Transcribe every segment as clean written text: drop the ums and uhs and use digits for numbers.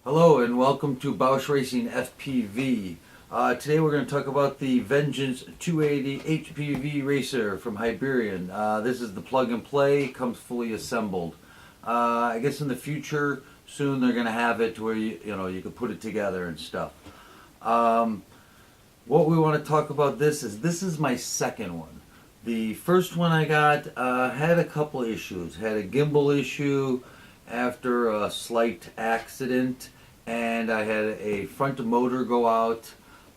Hello and welcome to Bausch Racing FPV. Today we're going to talk about the Vengeance 280 HPV racer from Hyperion. This is the plug and play, comes fully assembled. I guess in the future, soon they're going to have it to where you can put it together and stuff. What we want to talk about this is my second one. The first one I got had a couple issues. Had a gimbal issue after a slight accident, and I had a front motor go out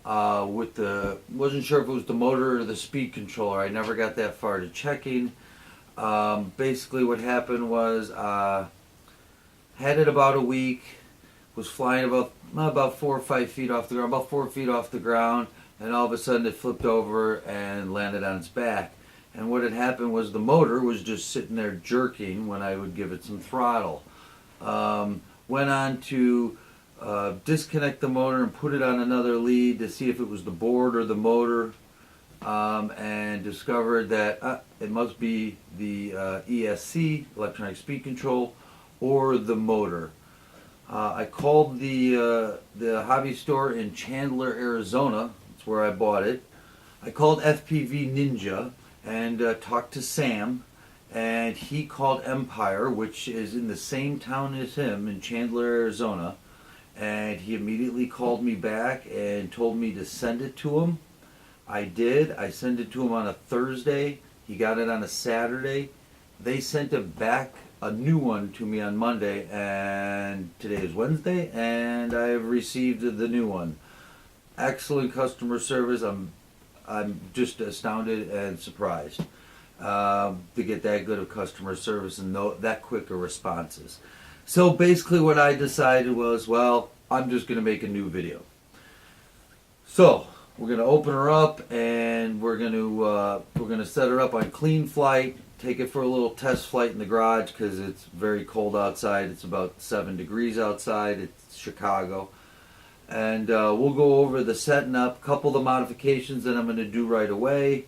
wasn't sure if it was the motor or the speed controller. I never got that far to checking. Basically what happened was had it about a week, was flying about 4 or 5 feet off the ground, about 4 feet off the ground, and all of a sudden it flipped over and landed on its back. And what had happened was the motor was just sitting there jerking when I would give it some throttle. Went on to disconnect the motor and put it on another lead to see if it was the board or the motor, and discovered that it must be the ESC, electronic speed control, or the motor. I called the hobby store in Chandler, Arizona. That's where I bought it. I called FPV Ninja and talked to Sam, and he called Empire, which is in the same town as him in Chandler, Arizona, and he immediately called me back and told me to send it to him. I did. I sent it to him on a Thursday. He got it on a Saturday. They sent it back, a new one, to me on Monday, and today is Wednesday, and I have received the new one. Excellent customer service. I'm just astounded and surprised to get that good of customer service and that quick of responses. So basically what I decided was, well, I'm just going to make a new video. So we're going to open her up, and we're going to set her up on clean flight, take it for a little test flight in the garage because it's very cold outside. It's about 7 degrees outside. It's Chicago. And we'll go over the setting up, a couple of the modifications that I'm going to do right away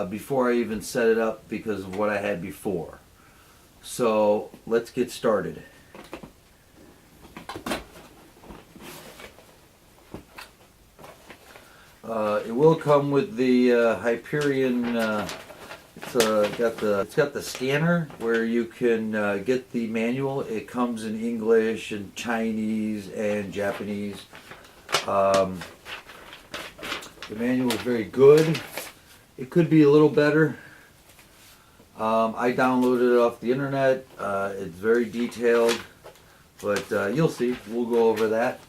before I even set it up because of what I had before. So let's get started. It will come with the Hyperion. It's got the scanner where you can get the manual. It comes in English and Chinese and Japanese. The manual is very good. It could be a little better. I downloaded it off the internet. It's very detailed, but you'll see. We'll go over that.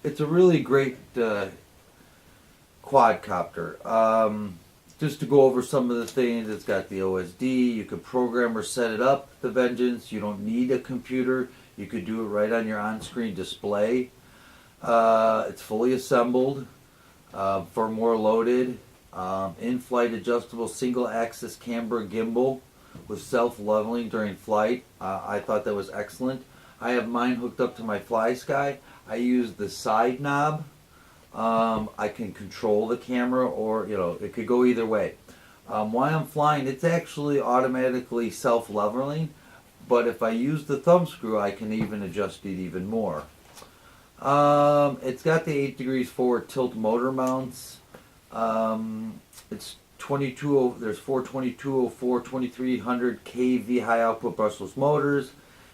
It's a really great quadcopter. Just to go over some of the things, it's got the OSD. You can program or set it up, the Vengeance. You don't need a computer. You could do it right on your on-screen display. It's fully assembled, firmware loaded, in-flight adjustable single-axis camber gimbal with self-leveling during flight. I thought that was excellent. I have mine hooked up to my FlySky. I use the side knob. I can control the camera, or it could go either way. While I'm flying, it's actually automatically self-leveling, but if I use the thumb screw, I can even adjust it even more. It's got the 8 degrees forward tilt motor mounts. It's 22. There's 42204, 2300 kV high output brushless motors.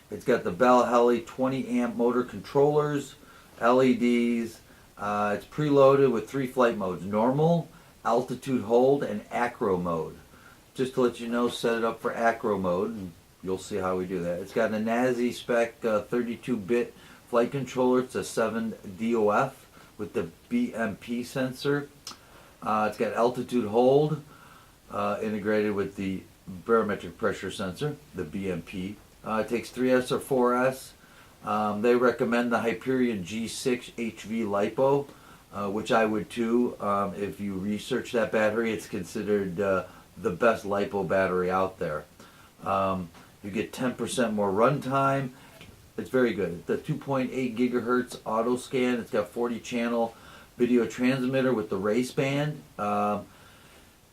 It's got the Bell Heli 20 amp motor controllers, LEDs. It's preloaded with 3 flight modes: normal, altitude hold, and acro mode. Just to let you know, set it up for acro mode, and you'll see how we do that. It's got a NASI spec 32-bit flight controller. It's a 7 DOF with the BMP sensor. It's got altitude hold integrated with the barometric pressure sensor, the BMP. It takes 3S or 4S. They recommend the Hyperion G6 HV LiPo, which I would too. If you research that battery, it's considered the best LiPo battery out there. You get 10% more runtime. It's very good. The 2.8 gigahertz auto scan. It's got 40 channel video transmitter with the race band. 12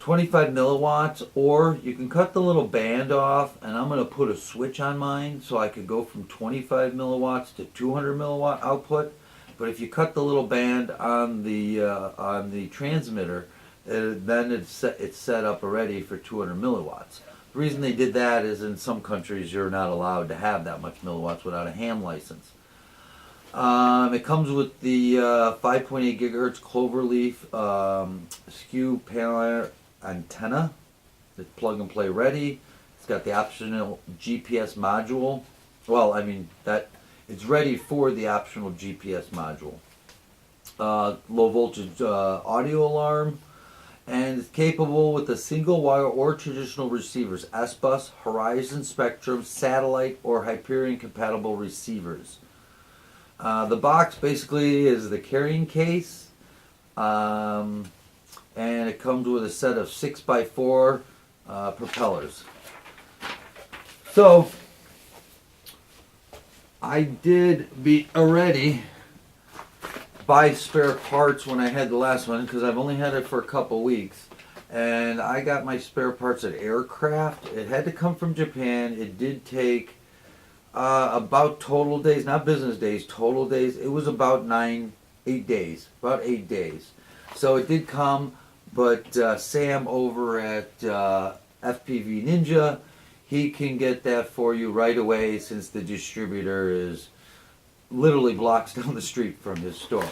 25 milliwatts, or you can cut the little band off, and I'm going to put a switch on mine so I could go from 25 milliwatts to 200 milliwatt output. But if you cut the little band on the transmitter, then it's set up already for 200 milliwatts. The reason they did that is in some countries you're not allowed to have that much milliwatts without a ham license. It comes with the 5.8 gigahertz cloverleaf skew panel antenna. It's plug and play ready. It's got the optional GPS module. Well, I mean that it's ready for the optional GPS module. Low voltage audio alarm, and it's capable with a single wire or traditional receivers, S-Bus, Horizon, Spectrum, satellite, or Hyperion compatible receivers. The box basically is the carrying case, and it comes with a set of 6x4 propellers. So I did already buy spare parts when I had the last one, because I've only had it for a couple weeks, and I got my spare parts at Aircraft. It had to come from Japan. It did take about total days, not business days, total days. It was about 8 days, about 8 days. So it did come, but Sam over at FPV Ninja, he can get that for you right away, since the distributor is literally blocks down the street from his store.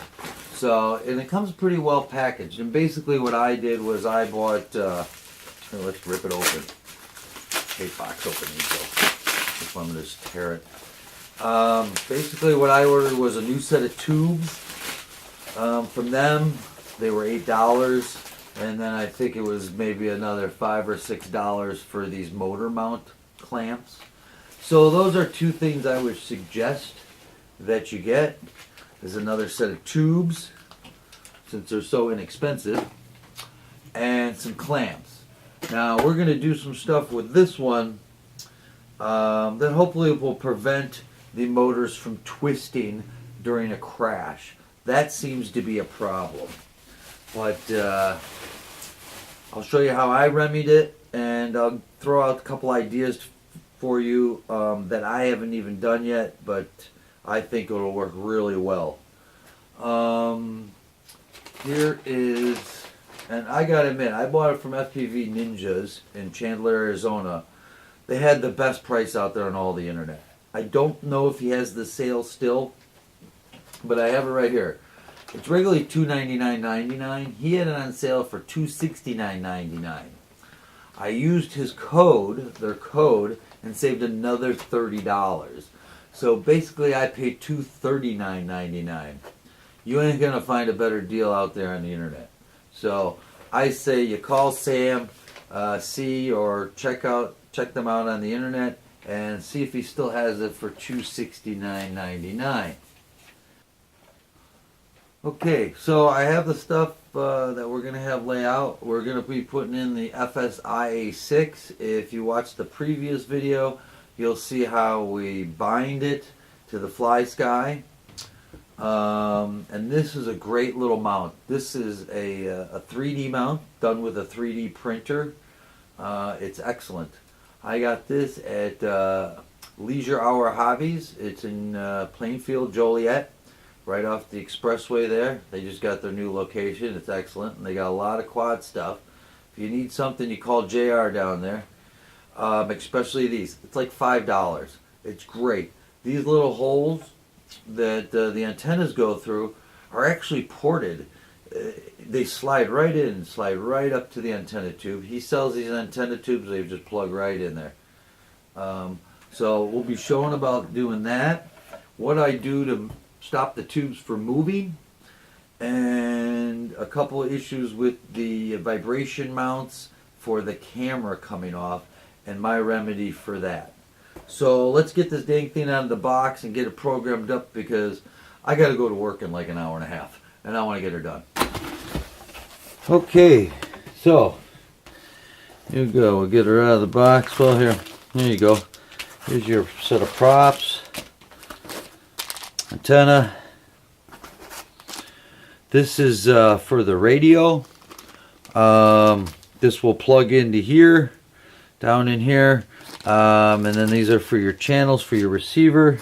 So, and it comes pretty well packaged. And basically what I did was I bought, let's rip it open. Tape box opening, so if I'm going to just tear it. Basically what I ordered was a new set of tubes. From them, they were $8. And then I think it was maybe another $5 or $6 for these motor mount clamps. So those are two things I would suggest that you get. There's another set of tubes, since they're so inexpensive, and some clamps. Now we're going to do some stuff with this one that hopefully will prevent the motors from twisting during a crash. That seems to be a problem. But I'll show you how I remedied it, and I'll throw out a couple ideas for you that I haven't even done yet, but I think it'll work really well. Here is, and I gotta admit, I bought it from FPV Ninjas in Chandler, Arizona. They had the best price out there on all the internet. I don't know if he has the sale still, but I have it right here. It's regularly $299.99. He had it on sale for $269.99. I used his code, their code, and saved another $30. So basically I paid $239.99. You ain't gonna find a better deal out there on the internet. So I say you call Sam, see or check them out on the internet and see if he still has it for $269.99. Okay, so I have the stuff that we're going to have lay out. We're going to be putting in the FSIA6. If you watched the previous video, you'll see how we bind it to the fly sky. And this is a great little mount. This is a 3D mount done with a 3D printer. It's excellent. I got this at Leisure Hour Hobbies. It's in Plainfield, Joliet, right off the expressway there. They just got their new location. It's excellent, and they got a lot of quad stuff. If you need something, you call JR down there. Especially these. It's like $5. It's great. These little holes that the antennas go through are actually ported. They slide right in, slide right up to the antenna tube. He sells these antenna tubes, they just plug right in there. So we'll be showing about doing that. What I do to stop the tubes from moving, and a couple of issues with the vibration mounts for the camera coming off, and my remedy for that. So let's get this dang thing out of the box and get it programmed up, because I got to go to work in like an hour and a half, and I want to get her done. Okay, so here we go. We'll get her out of the box. Well, here you go. Here's your set of props. Antenna. This is for the radio. this will plug into here, down in here, and then these are for your channels for your receiver.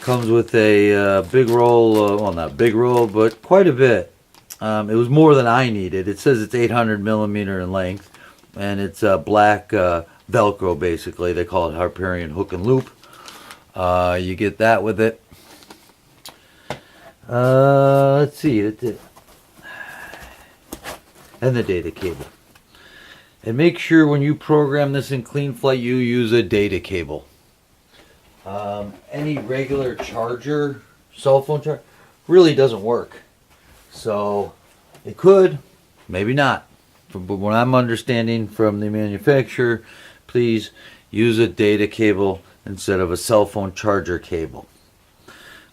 Comes with a big roll, well, not big roll, but quite a bit. It was more than I needed. It says it's 800 millimeter in length, and it's black Velcro, basically. They call it Hyperion hook and loop. You get that with it. Let's see, that's it. And the data cable. And make sure when you program this in CleanFlight, you use a data cable. Any regular charger, cell phone charger, really doesn't work. So it could, maybe not. But what I'm understanding from the manufacturer, please use a data cable instead of a cell phone charger cable.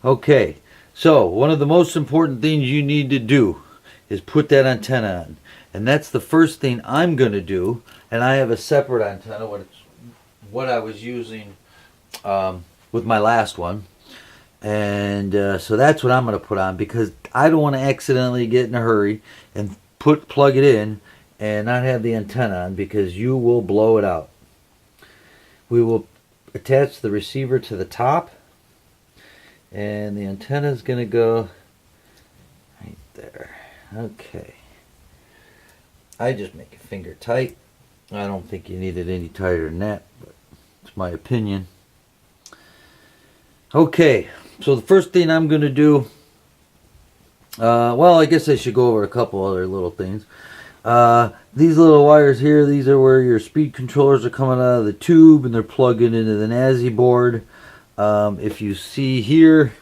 Okay, so one of the most important things you need to do is put that antenna on. And that's the first thing I'm going to do. And I have a separate antenna, what I was using with my last one. And so that's what I'm going to put on, because I don't want to accidentally get in a hurry and plug it in and not have the antenna on, because you will blow it out. We will attach the receiver to the top, and the antenna is going to go right there. Okay. I just make it finger tight. I don't think you need it any tighter than that, but it's my opinion. Okay, so the first thing I'm going to do, well, I guess I should go over a couple other little things. These little wires here, these are where your speed controllers are coming out of the tube, and they're plugging into the NASI board. If you see here,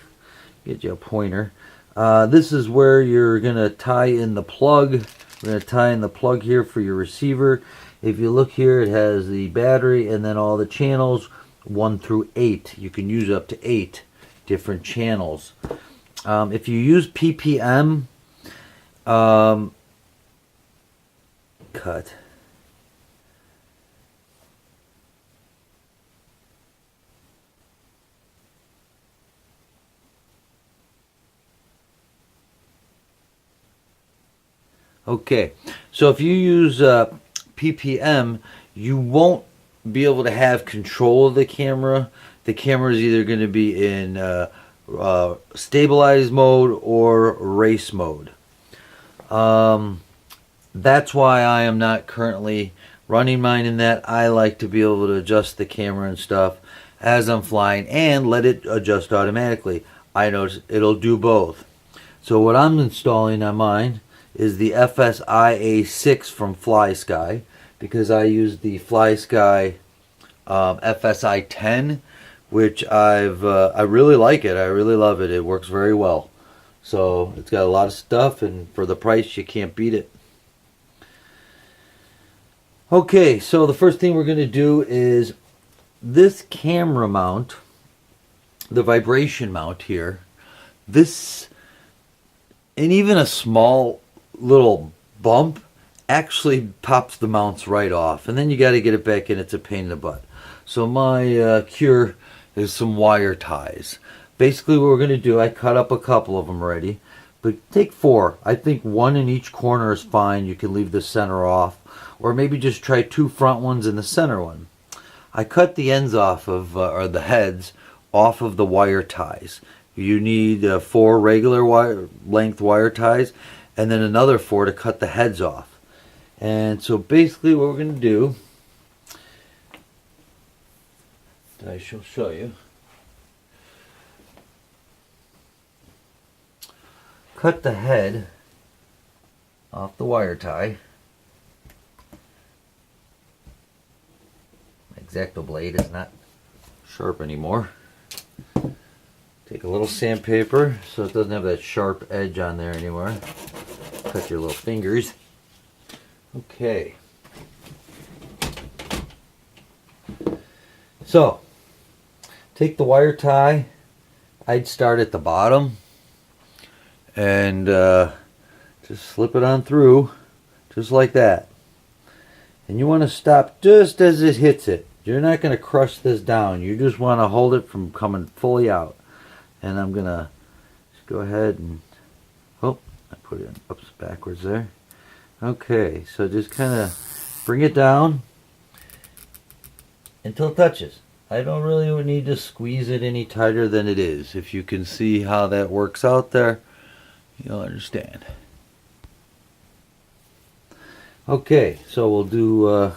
get you a pointer. This is where you're going to tie in the plug. We're going to tie in the plug here for your receiver. If you look here, it has the battery and then all the channels, 1 through 8. You can use up to 8 different channels. If you use PPM, cut. Okay, so if you use PPM, you won't be able to have control of the camera. The camera is either going to be in stabilized mode or race mode. That's why I am not currently running mine in that. I like to be able to adjust the camera and stuff as I'm flying and let it adjust automatically. I notice it'll do both. So what I'm installing on mine is the FSI-A6 from FlySky, because I use the FlySky FSI-10, which I really like it. I really love it. It works very well. So it's got a lot of stuff, and for the price, you can't beat it. Okay, so the first thing we're going to do is this camera mount, the vibration mount here, this, and even a small little bump actually pops the mounts right off, and then you got to get it back in. It's a pain in the butt. So my cure is some wire ties. Basically what we're going to do, I cut up a couple of them already, but take 4. I think 1 in each corner is fine. You can leave the center off, or maybe just try 2 front ones and the center one. I cut the ends off of, or the heads off of the wire ties. You need 4 regular length wire ties, and then another 4 to cut the heads off. And so basically what we're going to do, I shall show you. Cut the head off the wire tie. My X-Acto blade is not sharp anymore. Take a little sandpaper so it doesn't have that sharp edge on there anymore. Cut your little fingers. Okay. So, take the wire tie. I'd start at the bottom and just slip it on through, just like that. And you want to stop just as it hits it. You're not going to crush this down. You just want to hold it from coming fully out. And I'm going to just go ahead and, oh, I put it ups backwards there. Okay, so just kind of bring it down until it touches. I don't really need to squeeze it any tighter than it is. If you can see how that works out there, you'll understand. Okay, so we'll do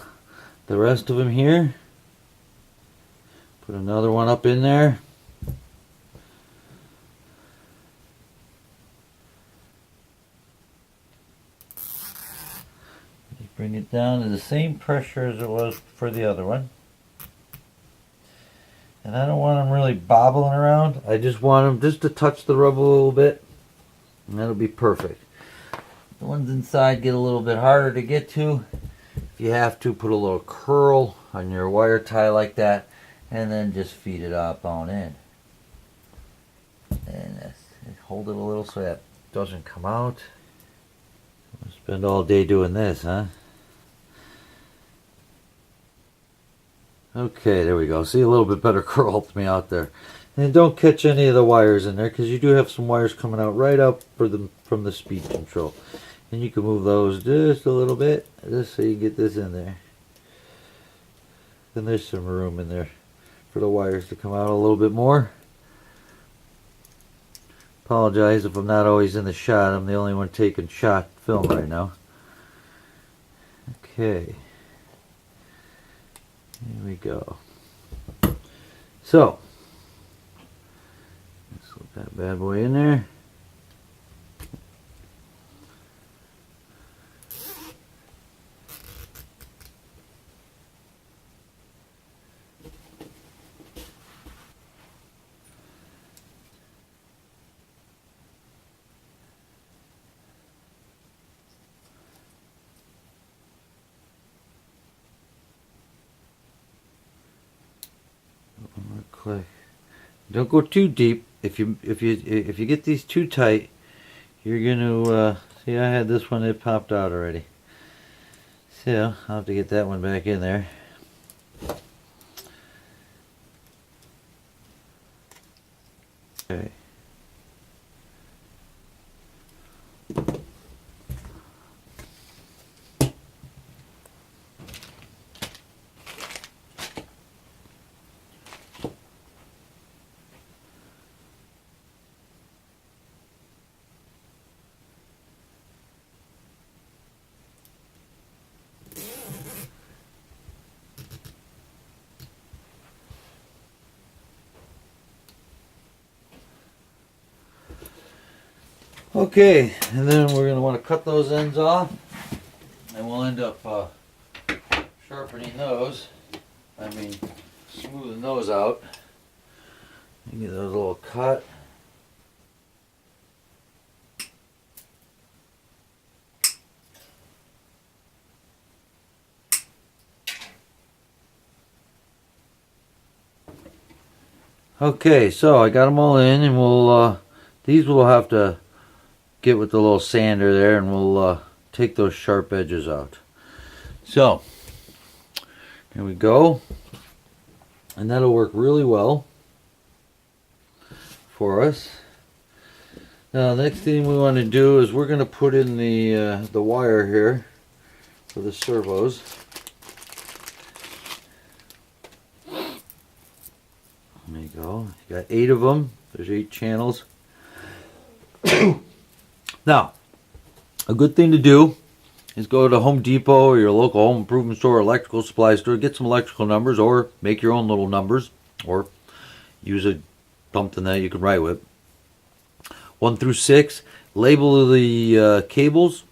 the rest of them here. Put another one up in there. Bring it down to the same pressure as it was for the other one. And I don't want them really bobbling around. I just want them just to touch the rubber a little bit. And that'll be perfect. The ones inside get a little bit harder to get to. If you have to, put a little curl on your wire tie like that. And then just feed it up on in. And hold it a little so that doesn't come out. We'll spend all day doing this, huh? Okay, there we go. See, a little bit better curl helped me out there. And don't catch any of the wires in there, because you do have some wires coming out right up from the speed control. And you can move those just a little bit, just so you get this in there. Then there's some room in there for the wires to come out a little bit more. Apologize if I'm not always in the shot. I'm the only one taking shot film right now. Okay. Here we go. So, let's slip that bad boy in there. Click. Don't go too deep. If you get these too tight, you're gonna see. I had this one; it popped out already. So I'll have to get that one back in there. Okay. Okay, and then we're going to want to cut those ends off, and we'll end up sharpening those. I mean, smoothing those out. You get those a little cut. Okay, so I got them all in, and we'll these we'll have to get with the little sander there, and we'll take those sharp edges out. So here we go, and that'll work really well for us. Now the next thing we want to do is we're going to put in the wire here for the servos. There you go. You got 8 of them. There's 8 channels. Now, a good thing to do is go to Home Depot or your local home improvement store or electrical supply store, get some electrical numbers, or make your own little numbers, or use something that you can write with. 1 through 6, label the cables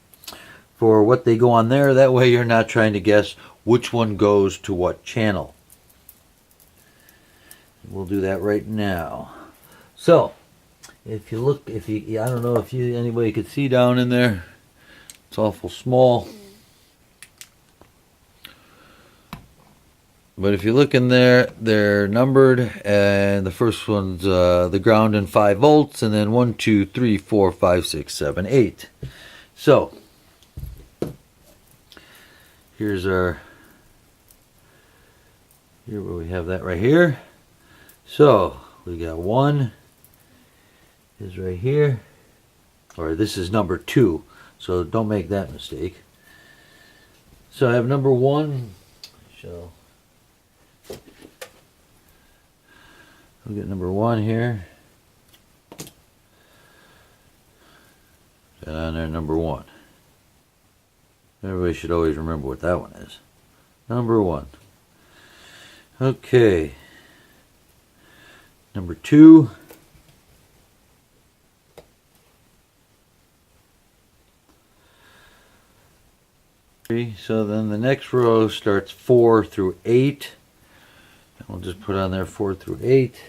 for what they go on there. That way you're not trying to guess which one goes to what channel. We'll do that right now. So, if you look, I don't know if anybody could see down in there. It's awful small. But if you look in there, they're numbered, and the first one's the ground in 5 volts, and then 1, 2, 3, 4, 5, 6, 7, 8. So, here we have that right here. So, we got 1 is right here, or this is number 2, so don't make that mistake. So I have number 1. So we'll get number 1 here. And on there, number 1. Everybody should always remember what that one is. Number 1. Okay. Number 2. So then the next row starts 4 through 8. And we'll just put on there 4 through 8.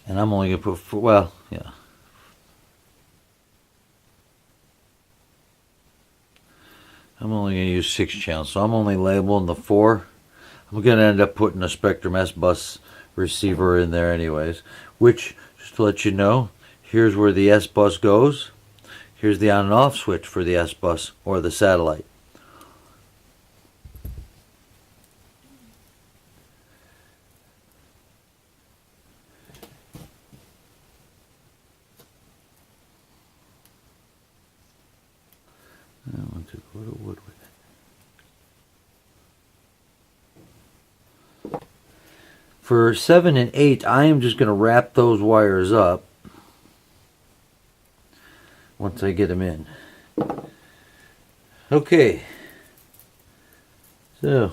And I'm only going to put 4, well, yeah. I'm only going to use 6 channels, so I'm only labeling the 4. I'm going to end up putting a Spectrum S-Bus receiver in there anyways, which, just to let you know, here's where the S-Bus goes. Here's the on and off switch for the S-Bus or the satellite. I want to go to wood with it. For 7 and 8, I am just going to wrap those wires up once I get them in. Okay. So,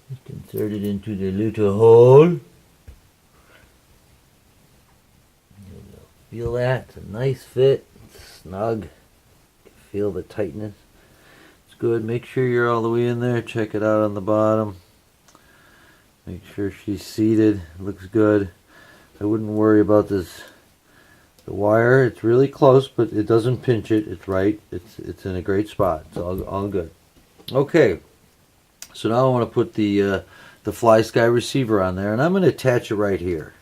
just insert it into the little hole. Feel that? It's a nice fit. It's snug. Feel the tightness. It's good. Make sure you're all the way in there. Check it out on the bottom. Make sure she's seated. Looks good. I wouldn't worry about this. The wire, it's really close, but it doesn't pinch it. It's right. It's in a great spot. It's all good. Okay. So now I want to put the Fly Sky receiver on there, and I'm going to attach it right here.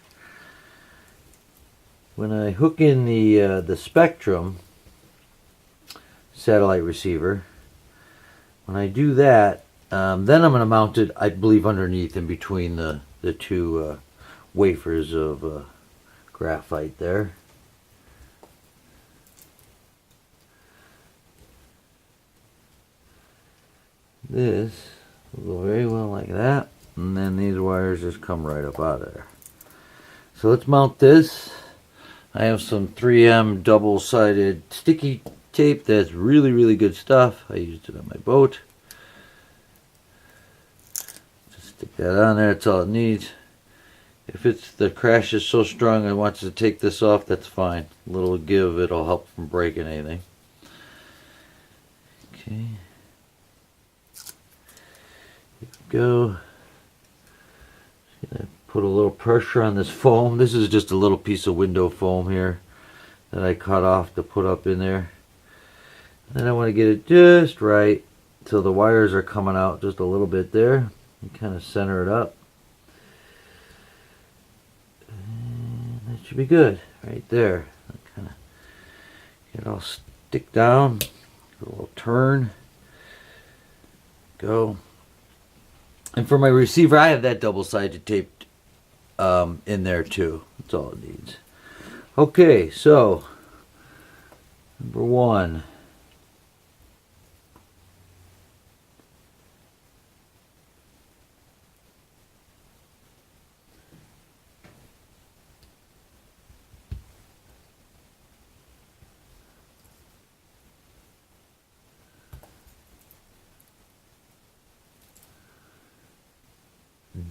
When I hook in the Spectrum satellite receiver, when I do that, then I'm going to mount it, I believe, underneath in between the two wafers of graphite there. This will go very well like that, and then these wires just come right up out of there. So let's mount this. I have some 3M double-sided sticky tape that's really good stuff. I used it on my boat. Just stick that on there. That's all it needs. If the crash is so strong I want to take this off, that's fine. A little give, it'll help from breaking anything. Okay. Here we go. Put a little pressure on this foam. This is just a little piece of window foam here that I cut off to put up in there. And I want to get it just right so the wires are coming out just a little bit there. And kind of center it up. And that should be good right there. Kind of get it all stick down. A little turn. Go. And for my receiver, I have that double-sided tape in there too. That's all it needs. Okay, so number 1.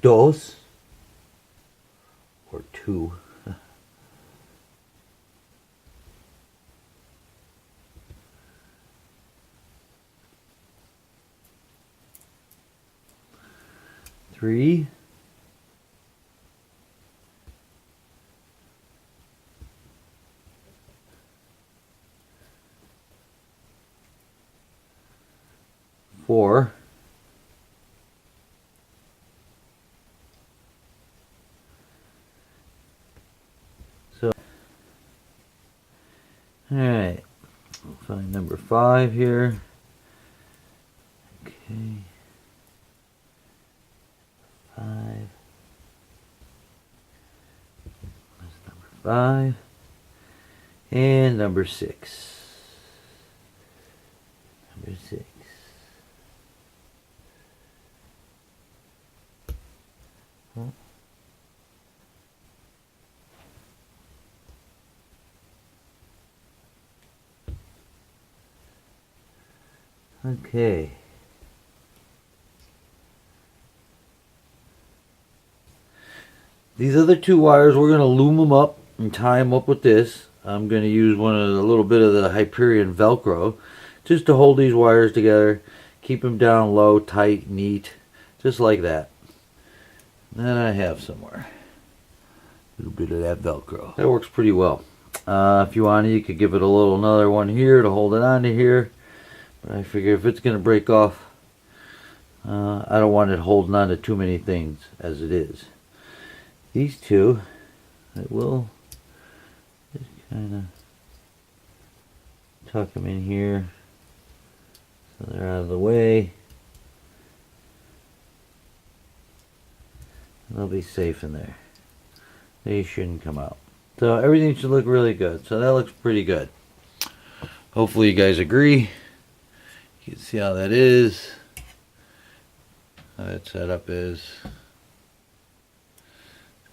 Dos. Or 2. Three. 4. So, all right, we'll find number 5 here. Okay, 5. That's number 5, and number 6. Number 6. Okay. These other two wires, we're going to loom them up and tie them up with this. I'm going to use a little bit of the Hyperion Velcro just to hold these wires together, keep them down low, tight, neat, just like that. Then I have somewhere a little bit of that Velcro. That works pretty well. If you wanted, you could give it another one here to hold it onto here. But I figure if it's going to break off, I don't want it holding on to too many things as it is. These two, I will just kind of tuck them in here so they're out of the way. They'll be safe in there. They shouldn't come out. So everything should look really good. So that looks pretty good. Hopefully you guys agree. You can see how that is. How that setup is.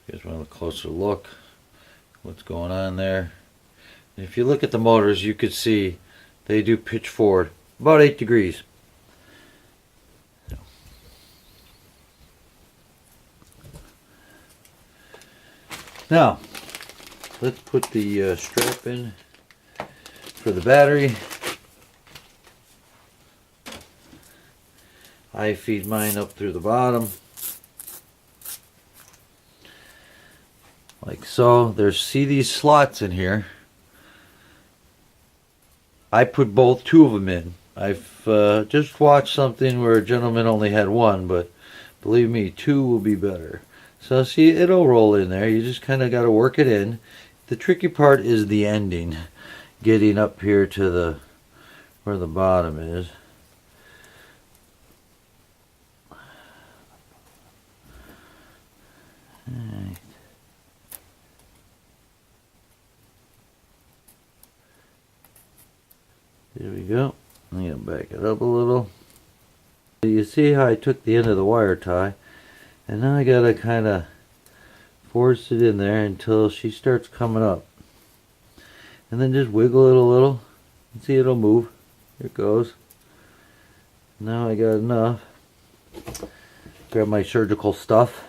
You guys want a closer look. What's going on there. And if you look at the motors, you could see they do pitch forward about 8 degrees. Now, let's put the strap in for the battery. I feed mine up through the bottom. Like so. See these slots in here. I put two of them in. I've just watched something where a gentleman only had one, but believe me, 2 will be better. So see, it'll roll in there. You just kind of got to work it in. The tricky part is the ending, getting up here to where the bottom is. Alright. There we go. I'm going to back it up a little. You see how I took the end of the wire tie, and now I got to kind of force it in there until she starts coming up. And then just wiggle it a little. And see, it'll move. Here it goes. Now I got enough. Grab my surgical stuff.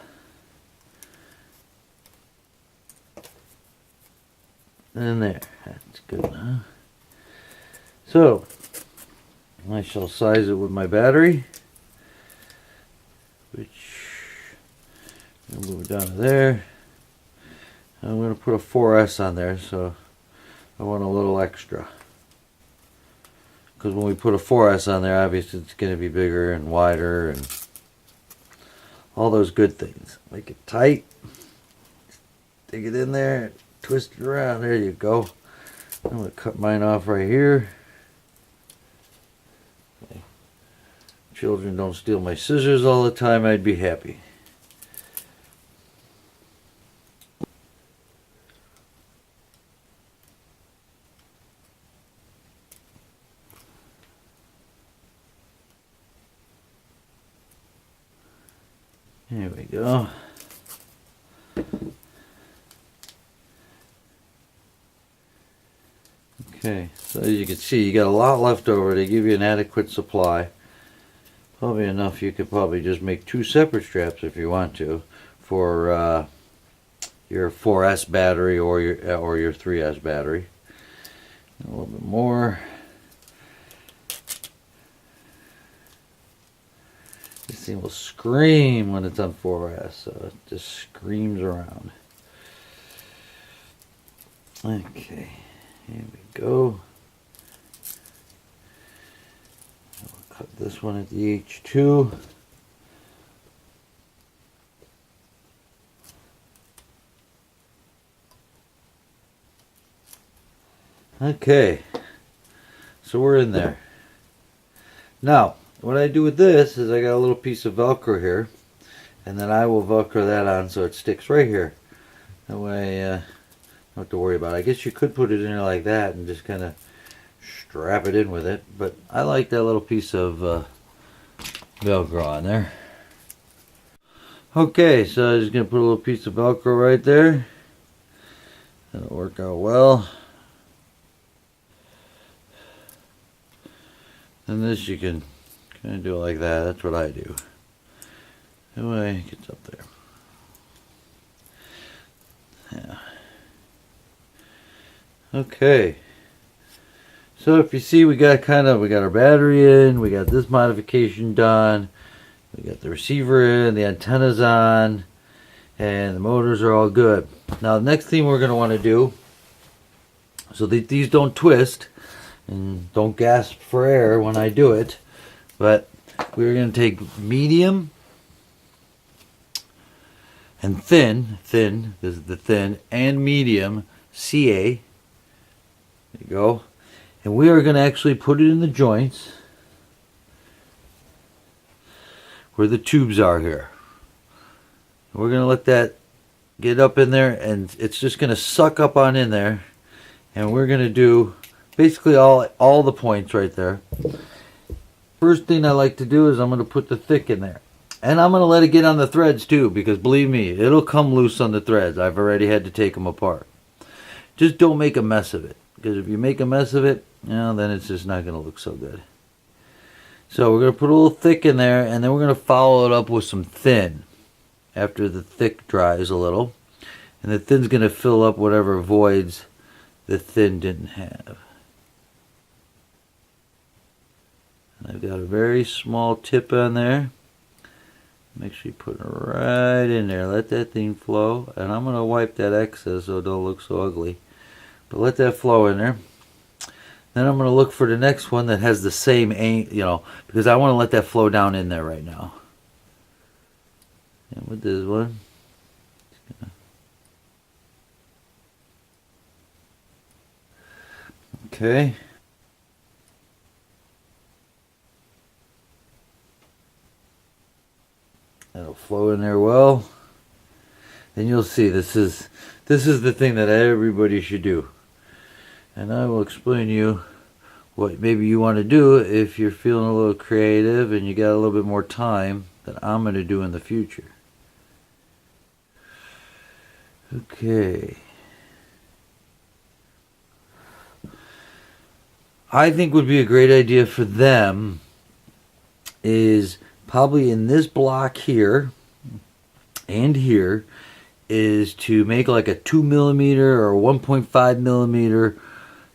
And there. That's good, huh? So, I shall size it with my battery, which I'll move it down to there. I'm going to put a 4S on there, so I want a little extra. Because when we put a 4S on there, obviously it's going to be bigger and wider and all those good things. Make it tight, stick it in there, twist it around. There you go. I'm going to cut mine off right here. Children don't steal my scissors all the time, I'd be happy. There we go. Okay, so as you can see, you got a lot left over. They give you an adequate supply. Probably enough. You could probably just make 2 separate straps if you want to for your 4S battery or your 3S battery. A little bit more. This thing will scream when it's on 4S, so it just screams around. Okay, here we go. Cut this one at the H2. Okay, so we're in there. Now, what I do with this is I got a little piece of Velcro here, and then I will Velcro that on so it sticks right here. That way, don't have to worry about it. I guess you could put it in there like that and just kind of strap it in with it, but I like that little piece of Velcro on there. Okay, so I'm just going to put a little piece of Velcro right there. That'll work out well. And this you can kind of do it like that. That's what I do. That way it gets up there. Yeah. Okay. So if you see, we got our battery in, we got this modification done, we got the receiver in, the antenna's on, and the motors are all good. Now the next thing we're going to want to do, so that these don't twist, and don't gasp for air when I do it, but we're going to take medium and thin, this is the thin, and medium CA, there you go, and we are going to actually put it in the joints where the tubes are here. We're going to let that get up in there, and it's just going to suck up on in there, and we're going to do basically all the points right there. First thing I like to do is I'm going to put the thick in there. And I'm going to let it get on the threads too, because believe me, it'll come loose on the threads. I've already had to take them apart. Just don't make a mess of it, because if you make a mess of it, then it's just not going to look so good. So we're going to put a little thick in there, and then we're going to follow it up with some thin after the thick dries a little. And the thin's going to fill up whatever voids the thin didn't have. And I've got a very small tip on there. Make sure you put it right in there. Let that thing flow. And I'm going to wipe that excess so it don't look so ugly. But let that flow in there. Then I'm going to look for the next one that has the same aim, because I want to let that flow down in there right now. And with this one, okay. That'll flow in there well. And you'll see this is the thing that everybody should do. And I will explain to you what maybe you want to do if you're feeling a little creative and you got a little bit more time that I'm going to do in the future. Okay. I think would be a great idea for them is probably in this block here and here is to make like a 2mm or 1.5mm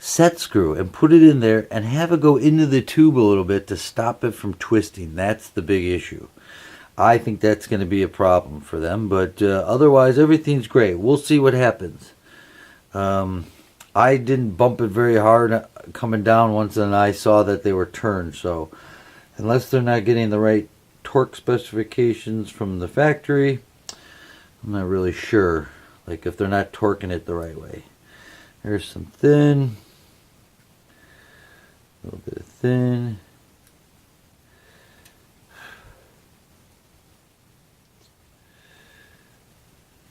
set screw and put it in there and have it go into the tube a little bit to stop it from twisting. That's the big issue. I think that's going to be a problem for them, but otherwise everything's great. We'll see what happens. I didn't bump it very hard coming down once, and I saw that they were turned, so unless they're not getting the right torque specifications from the factory, I'm not really sure, like if they're not torquing it the right way. There's some thin, a little bit of thin,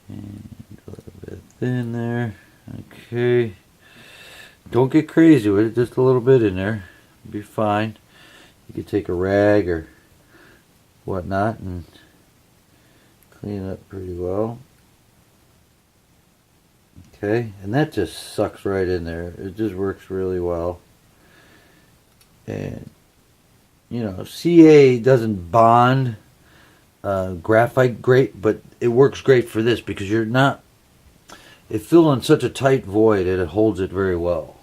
and a little bit of thin there. Okay, don't get crazy with it, just a little bit in there, it'll be fine. You could take a rag or whatnot and clean it up pretty well. Okay, and that just sucks right in there. It just works really well. And CA doesn't bond graphite great, but it works great for this because you're not, it fills in such a tight void that it holds it very well.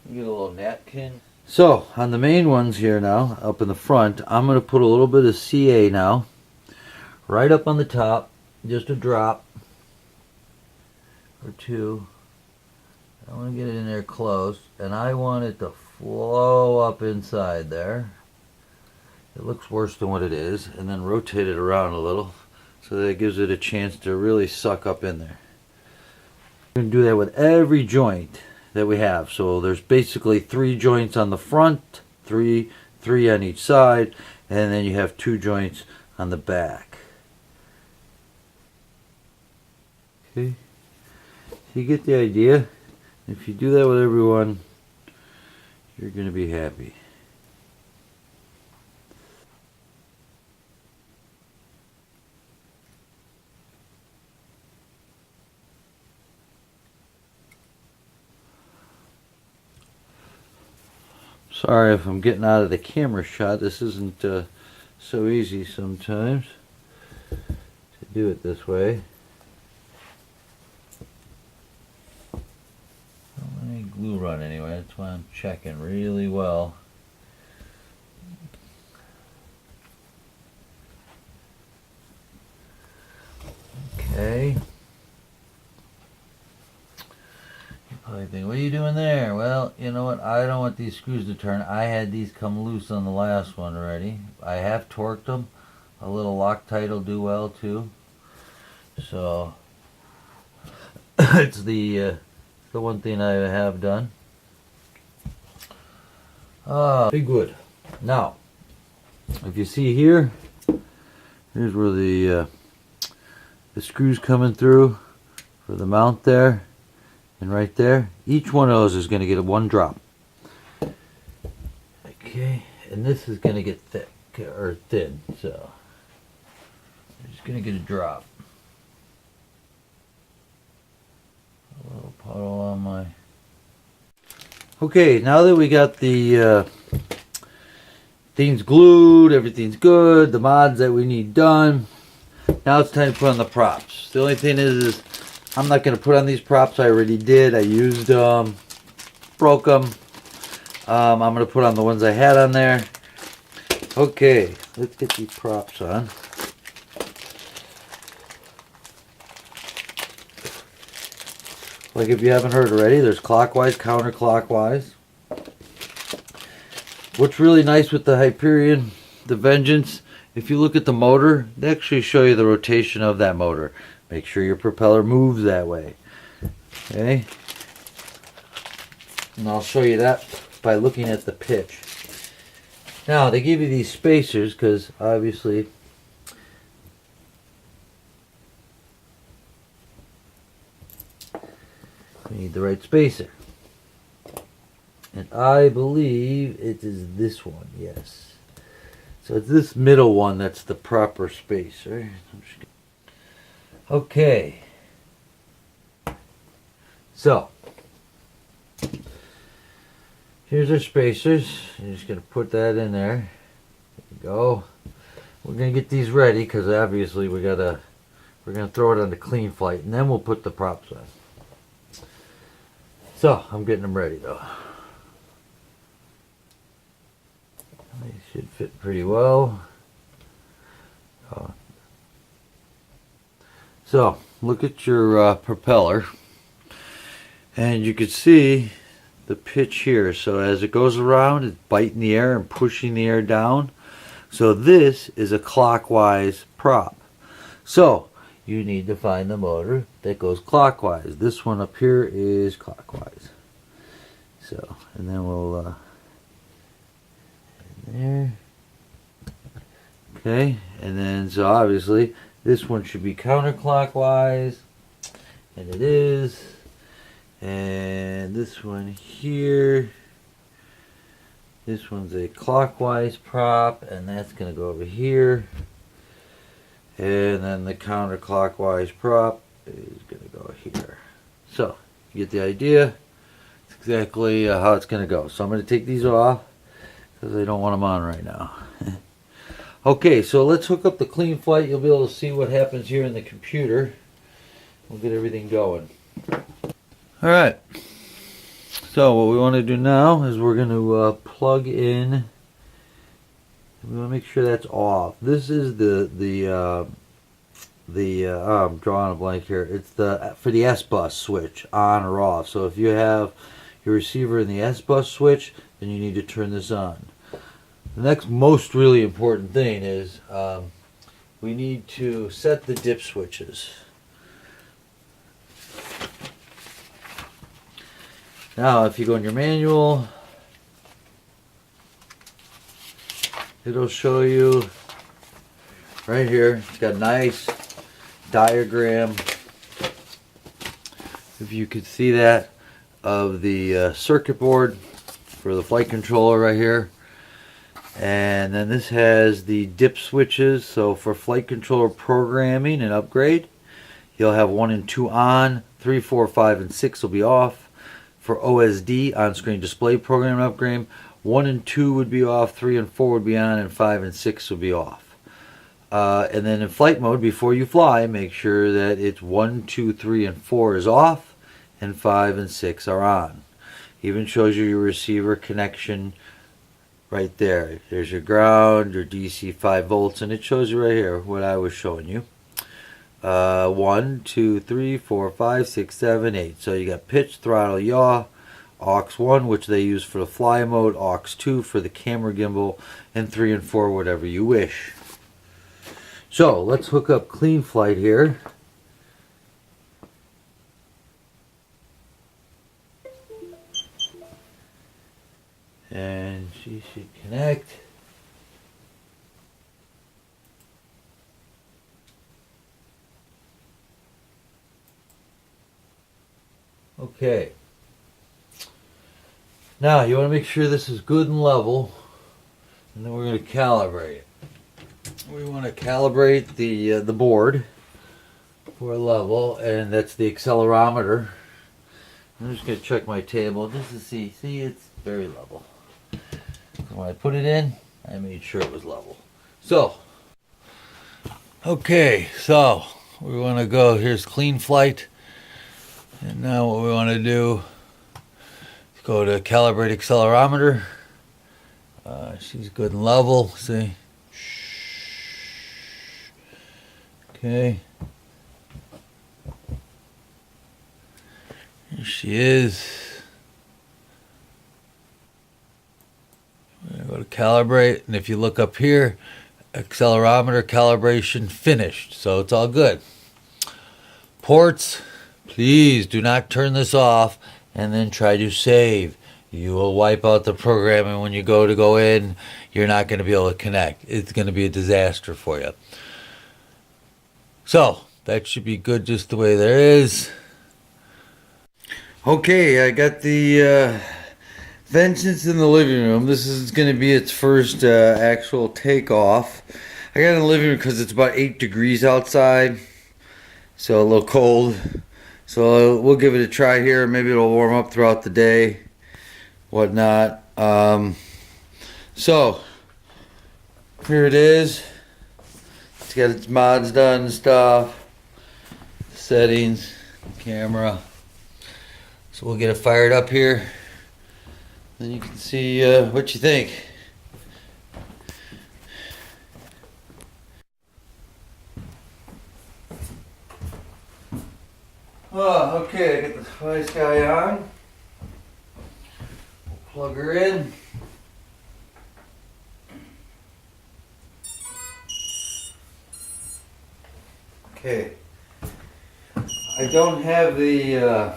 Get a little napkin. So on the main ones here now, up in the front, I'm going to put a little bit of CA now, right up on the top, just a drop or two. I want to get it in there close, and I want it to flow up inside there. It looks worse than what it is, and then rotate it around a little so that it gives it a chance to really suck up in there. We're going to do that with every joint that we have. So there's basically 3 joints on the front, three on each side, and then you have 2 joints on the back. Okay, so you get the idea. If you do that with everyone, you're going to be happy. Sorry if I'm getting out of the camera shot. This isn't so easy sometimes to do it this way. Let me glue run anyway. That's why I'm checking really well. Okay. You probably think, what are you doing there? Well, you know what? I don't want these screws to turn. I had these come loose on the last one already. I have torqued them. A little Loctite will do well too. So it's the one thing I have done. Be good. Now, if you see here, here's where the screws coming through for the mount there, and right there. Each one of those is going to get one drop. Okay, and this is going to get thick or thin, so I'm just going to get a drop. A little puddle on my. Okay, now that we got the things glued, everything's good, the mods that we need done. Now it's time to put on the props. The only thing is I'm not going to put on these props. I already did. I used them, broke them. I'm going to put on the ones I had on there. Okay, let's get these props on. Like if you haven't heard already, there's clockwise, counterclockwise. What's really nice with the Hyperion, the Vengeance, if you look at the motor, they actually show you the rotation of that motor. Make sure your propeller moves that way. Okay? And I'll show you that by looking at the pitch. Now, they give you these spacers because obviously we need the right spacer. And I believe it is this one, yes. So it's this middle one that's the proper spacer. Okay. So, here's our spacers. You're just going to put that in there. There you go. We're going to get these ready because obviously we're going to throw it on the clean flight and then we'll put the props on. So, I'm getting them ready though. They should fit pretty well. So, look at your propeller, and you can see the pitch here. So as it goes around, it's biting the air and pushing the air down. So this is a clockwise prop. So you need to find the motor that goes clockwise. This one up here is clockwise. So, and then we'll there. Okay, and then so obviously this one should be counterclockwise, and it is. And this one here, this one's a clockwise prop, and that's going to go over here. And then the counterclockwise prop is going to go here. So, you get the idea. It's exactly how it's going to go. So I'm going to take these off because I don't want them on right now. Okay, so let's hook up the clean flight. You'll be able to see what happens here in the computer. We'll get everything going. Alright, so what we want to do now is we're going to plug in. We want to make sure that's off. This is I'm drawing a blank here. It's for the S-bus switch, on or off. So if you have your receiver in the S-bus switch, then you need to turn this on. The next most really important thing is we need to set the dip switches. Now if you go in your manual, it'll show you right here. It's got a nice diagram, if you could see that, of the circuit board for the flight controller right here. And then this has the dip switches. So for flight controller programming and upgrade, you'll have 1 and 2 on, 3, 4, 5, and 6 will be off. For OSD, on-screen display program and upgrade, 1 and 2 would be off, 3 and 4 would be on, and 5 and 6 would be off. And then in flight mode, before you fly, make sure that it's 1, 2, 3, and 4 is off, and 5 and 6 are on. Even shows you your receiver connection right there. There's your ground, your DC 5 volts, and it shows you right here what I was showing you. 1, 2, 3, 4, 5, 6, 7, 8. So you got pitch, throttle, yaw, aux 1, which they use for the fly mode, aux 2 for the camera gimbal, and 3 and 4, whatever you wish. So let's hook up Clean Flight here. And she should connect. Okay. Now you want to make sure this is good and level, and then we're going to calibrate it. We want to calibrate the board for level, and that's the accelerometer. I'm just going to check my table just to see. See, it's very level. When I put it in, I made sure it was level. So, okay, so we want to go, here's Clean Flight. And now what we want to do is go to Calibrate Accelerometer. She's good and level, see? Okay. Here she is. We're going to go to calibrate, and if you look up here, accelerometer calibration finished, so it's all good. Ports, please do not turn this off and then try to save. You will wipe out the program, and when you go in, you're not going to be able to connect. It's going to be a disaster for you. So that should be good just the way there is. Okay, I got the Vengeance in the living room. This is going to be its first actual takeoff. I got it in the living room because it's about 8 degrees outside, so a little cold. So we'll give it a try here. Maybe it'll warm up throughout the day, whatnot. So here it is. It's got its mods done and stuff. Settings, camera. So we'll get it fired up here. Then you can see what you think. Oh, okay, I got the Fly Sky on. We'll plug her in. Okay. I don't have the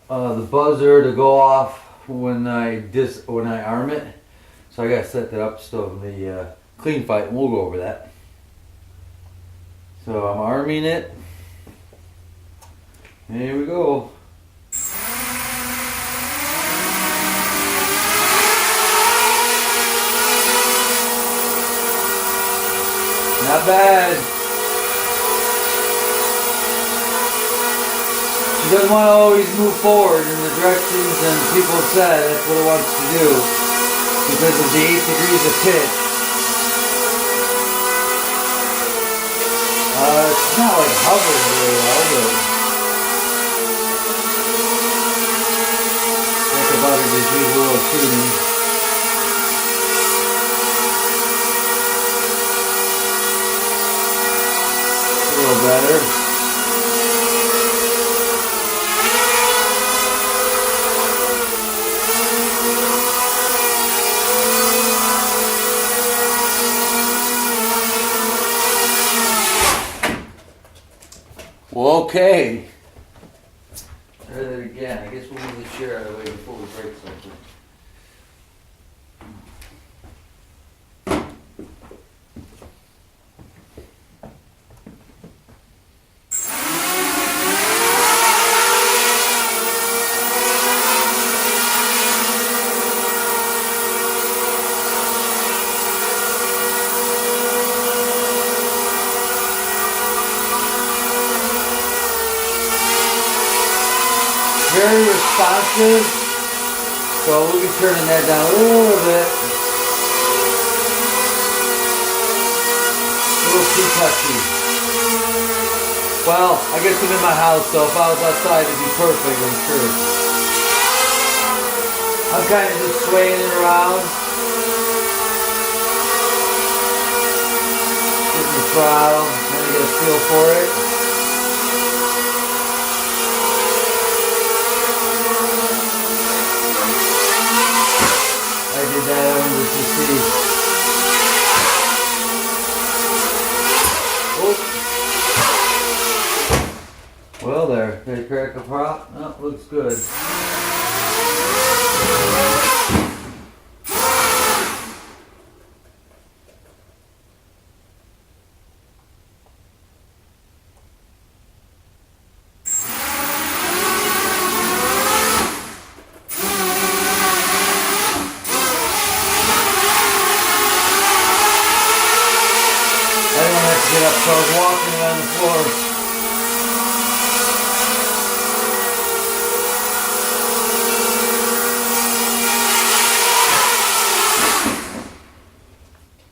buzzer to go off when I arm it, so I gotta set that up still in the Clean Fight, and we'll go over that. So I'm arming it. Here we go. Not bad. She doesn't want to always move forward in the directions and people have said that's what it wants to do because of the 8 degrees of pitch. It's not like hovering very well, but that's about it as usual of shooting. A little better. Well, okay. Try that again. I guess we'll move the chair out of the way before we break something. Very responsive. So we'll be turning that down a little bit. A little too touchy. Well, I guess I'm in my house, so if I was outside it'd be perfect, I'm sure. I'm kind of just swaying it around. Getting the throttle, trying to get a feel for it. I did that under to see. Oh. Well there, did I crack a prop? No, looks good. Get up, so I was walking on the floor.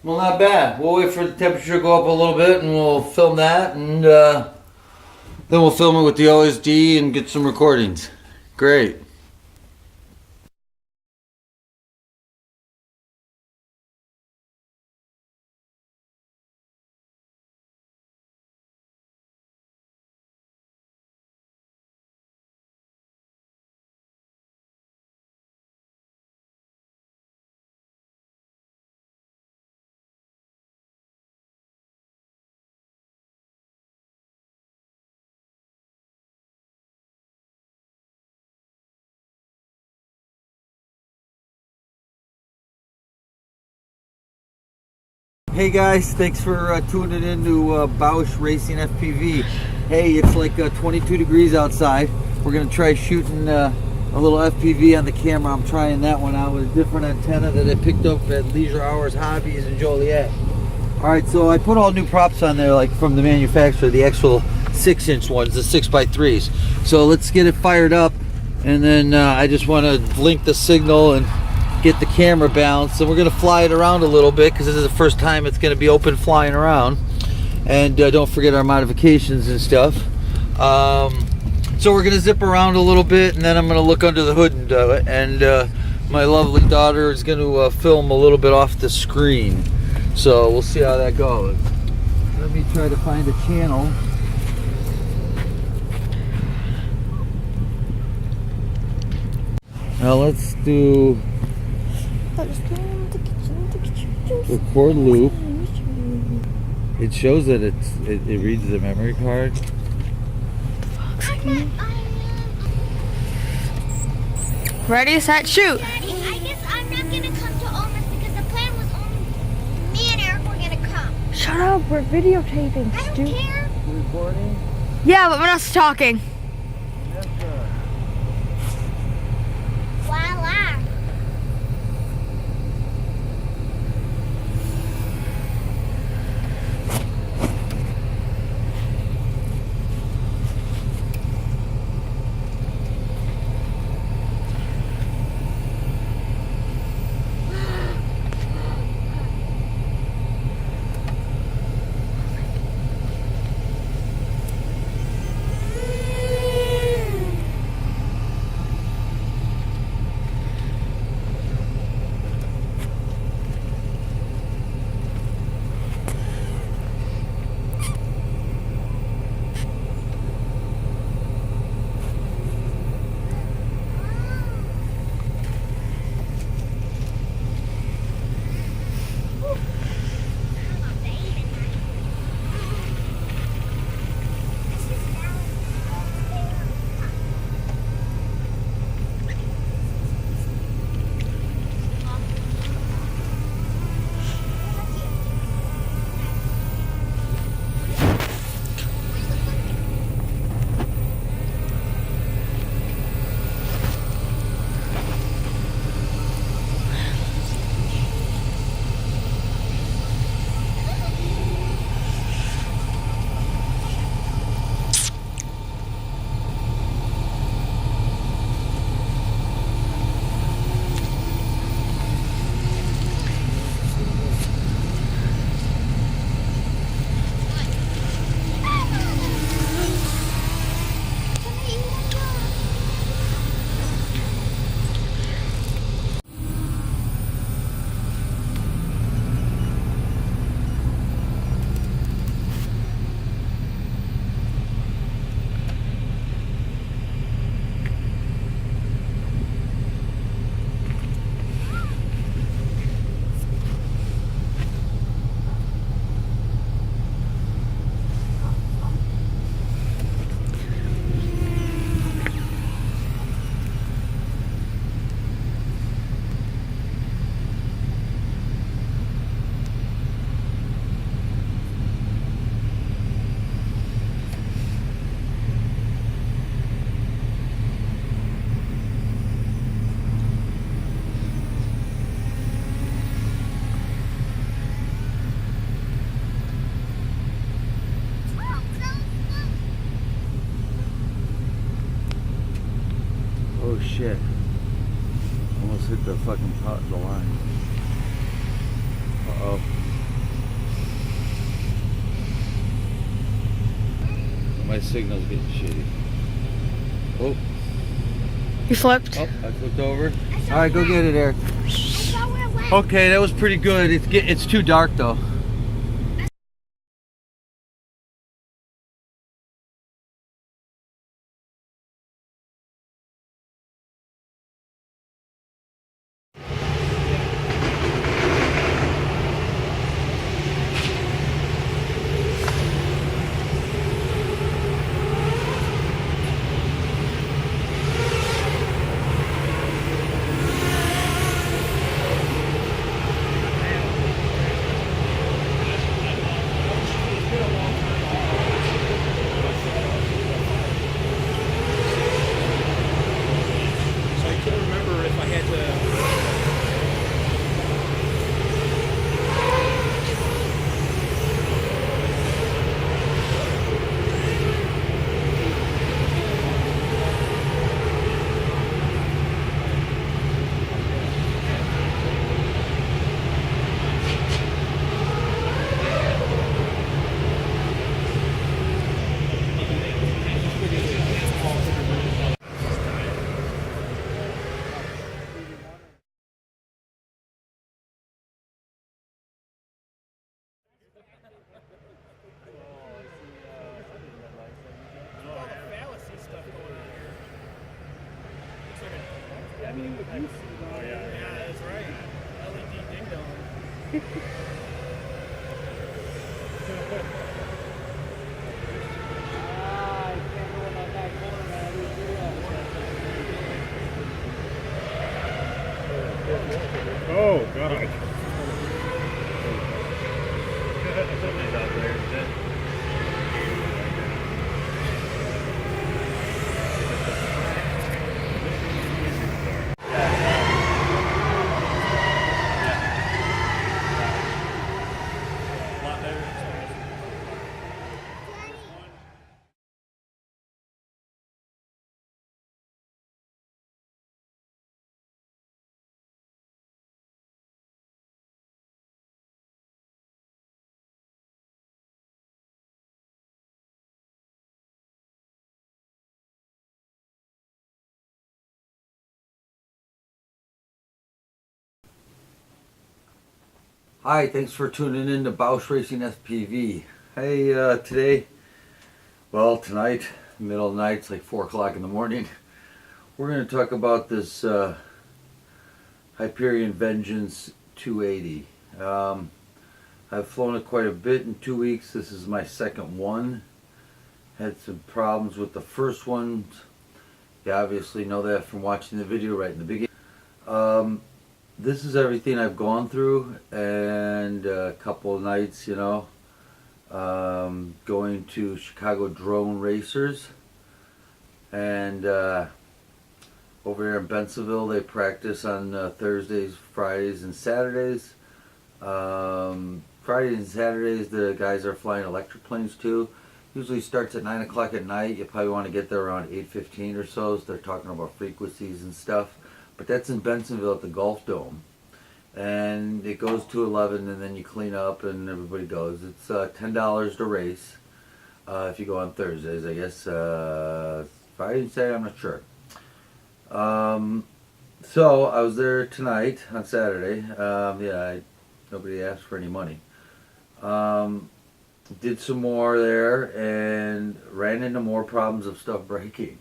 Well, not bad. We'll wait for the temperature to go up a little bit and we'll film that, and then we'll film it with the OSD and get some recordings. Great. Hey guys, thanks for tuning in to Bausch Racing FPV. Hey, it's like 22 degrees outside. We're going to try shooting a little FPV on the camera. I'm trying that one out with a different antenna that I picked up at Leisure Hours Hobbies in Joliet. Alright, so I put all new props on there, like from the manufacturer, the actual 6-inch ones, the 6x3s. So let's get it fired up, and then I just want to link the signal and get the camera balanced, and we're going to fly it around a little bit because this is the first time it's going to be open flying around. And don't forget our modifications and stuff. So we're going to zip around a little bit, and then I'm going to look under the hood and do it. And my lovely daughter is going to film a little bit off the screen. So we'll see how that goes. Let me try to find a channel. Now let's do record loop. It shows that it reads the memory card. Ready, set, shoot. Daddy, I guess I'm not gonna come to Omas because the plan was only me and Eric were gonna come. Shut up, we're videotaping, I don't stupid. care. You recording? Yeah, but we're not talking. Yes, sir. Voila. Oh shit. Almost hit the fucking pot, the line. Uh-oh. My signal's getting shitty. Oh. You flipped? Oh, I flipped over. Alright, go get it, Eric. I saw where it went. Okay, that was pretty good. It's too dark though. So I couldn't remember if I had to. Oh yeah, that's right. LED ding dong. Oh god. Hi, thanks for tuning in to Bausch Racing FPV. Hey, tonight, middle of the night, it's like 4 o'clock in the morning. We're going to talk about this Hyperion Vengeance 280. I've flown it quite a bit in 2 weeks. This is my second one. Had some problems with the first one. You obviously know that from watching the video right in the beginning. This is everything I've gone through, and a couple of nights, going to Chicago Drone Racers, and over here in Bensenville they practice on Thursdays, Fridays, and Saturdays. Fridays and Saturdays the guys are flying electric planes too. Usually starts at 9 o'clock at night. You probably want to get there around 8:15 or so. So they're talking about frequencies and stuff. But that's in Bensenville at the Golf Dome. And it goes to 11 and then you clean up and everybody goes. It's $10 to race if you go on Thursdays, I guess. Friday and Saturday, I'm not sure. So I was there tonight on Saturday. Nobody asked for any money. Did some more there and ran into more problems of stuff breaking.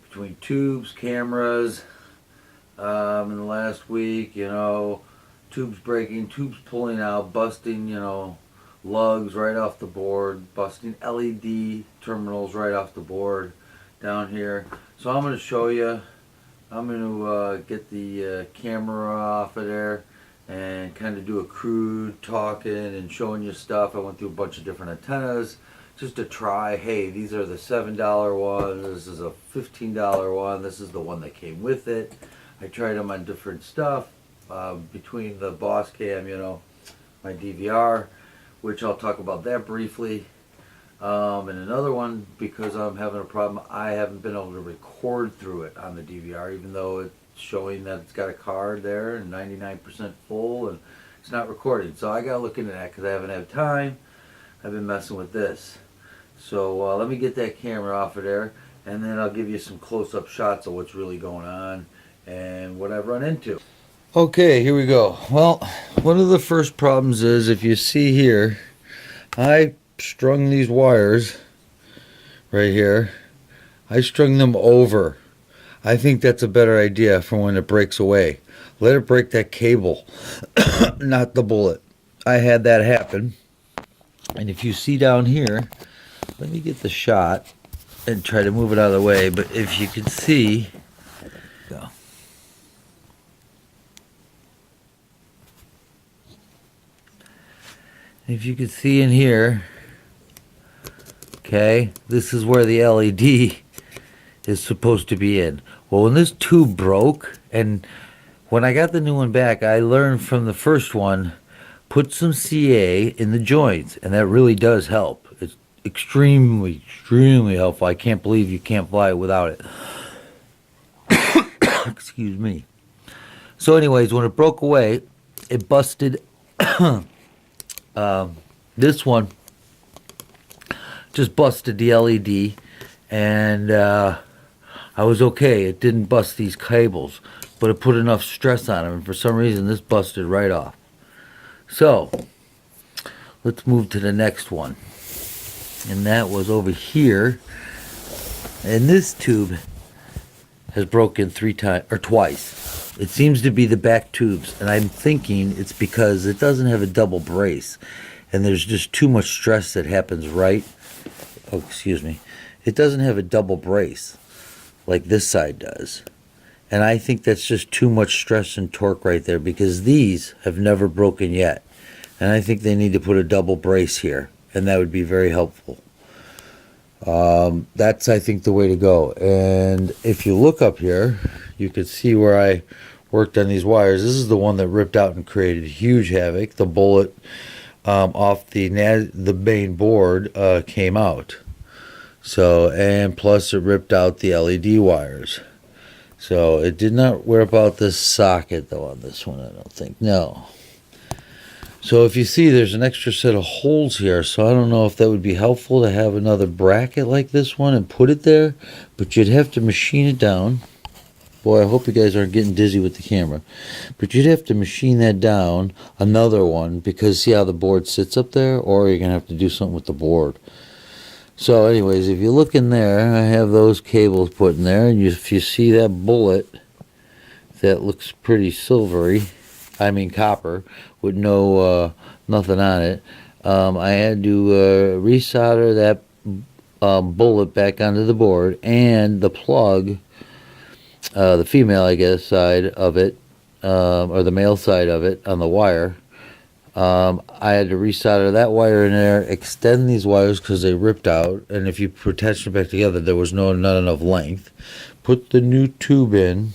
Between tubes, cameras, in the last week, tubes breaking, tubes pulling out, busting, lugs right off the board, busting LED terminals right off the board down here. So I'm going to show you. I'm going to get the camera off of there and kind of do a crude talking and showing you stuff. I went through a bunch of different antennas just to try, hey, these are the $7 one, this is a $15 one, this is the one that came with it. I tried them on different stuff, between the Boss Cam, my DVR, which I'll talk about that briefly. And another one, because I'm having a problem, I haven't been able to record through it on the DVR, even though it's showing that it's got a card there and 99% full, and it's not recording. So I got to look into that because I haven't had time. I've been messing with this. So let me get that camera off of there, and then I'll give you some close-up shots of what's really going on and what I've run into. Okay, here we go. Well, one of the first problems is, if you see here, I strung these wires right here. I strung them over. I think that's a better idea for when it breaks away. Let it break that cable, not the bullet. I had that happen. And if you see down here, let me get the shot and try to move it out of the way, but if you can see, go. If you can see in here, okay, this is where the LED is supposed to be in. Well, when this tube broke, and when I got the new one back, I learned from the first one, put some CA in the joints, and that really does help. It's extremely, extremely helpful. I can't believe you can't fly without it. Excuse me. So anyways, when it broke away, it busted this one just busted the LED, and I was okay. It didn't bust these cables, but it put enough stress on them, and for some reason this busted right off. So let's move to the next one, and that was over here, and this tube has broken 3 times or twice. It seems to be the back tubes, and I'm thinking it's because it doesn't have a double brace, and there's just too much stress that happens right. Oh, excuse me. It doesn't have a double brace like this side does. And I think that's just too much stress and torque right there, because these have never broken yet. And I think they need to put a double brace here, and that would be very helpful. That's, I think, the way to go. And if you look up here, you can see where I worked on these wires. This is the one that ripped out and created huge havoc. The bullet off the main board came out. So, and plus it ripped out the LED wires. So it did not rip out this socket though on this one, I don't think. No. So if you see, there's an extra set of holes here, so I don't know if that would be helpful to have another bracket like this one and put it there, but you'd have to machine it down. Boy, I hope you guys aren't getting dizzy with the camera. But you'd have to machine that down, another one, because see how the board sits up there, or you're going to have to do something with the board. So anyways, if you look in there, I have those cables put in there, and if you see that bullet that looks pretty silvery, I mean copper, with no nothing on it, I had to resolder that bullet back onto the board, and the plug, the female, I guess, side of it, or the male side of it on the wire. I had to resolder that wire in there, extend these wires because they ripped out, and if you attach them back together, there was not enough length. Put the new tube in,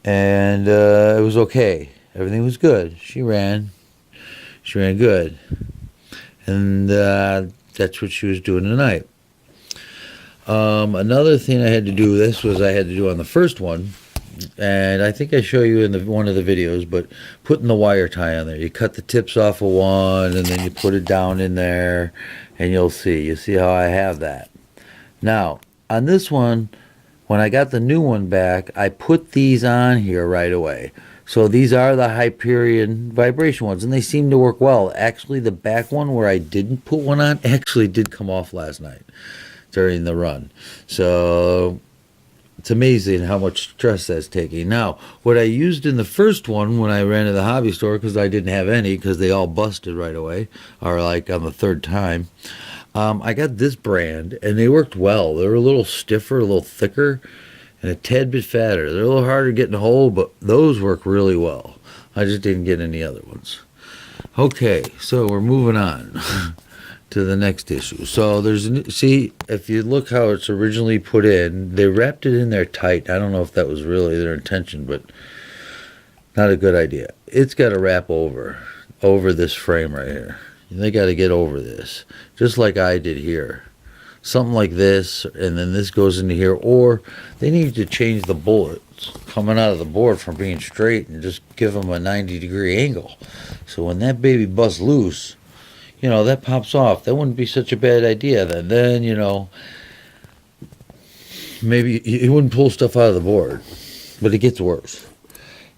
and it was okay. Everything was good. She ran good, and that's what she was doing tonight. Another thing I had to do, this was I had to do on the first one, and I think I show you in one of the videos, but putting the wire tie on there. You cut the tips off of one, and then you put it down in there, and you see how I have that. Now, on this one, when I got the new one back, I put these on here right away. So these are the Hyperion vibration ones, and they seem to work well. Actually, the back one where I didn't put one on actually did come off last night during the run. So it's amazing how much stress that's taking. Now, what I used in the first one when I ran to the hobby store, because I didn't have any because they all busted right away, or like on the third time, I got this brand, and they worked well. They were a little stiffer, a little thicker, and a tad bit fatter. They're a little harder to get in a hole, but those work really well. I just didn't get any other ones. Okay, so we're moving on to the next issue. So see, if you look how it's originally put in, they wrapped it in there tight. I don't know if that was really their intention, but not a good idea. It's got to wrap over this frame right here. They got to get over this, just like I did here. Something like this, and then this goes into here, or they need to change the bullets coming out of the board from being straight and just give them a 90-degree angle. So when that baby busts loose, you know, that pops off. That wouldn't be such a bad idea. Then you know, maybe it wouldn't pull stuff out of the board, but it gets worse.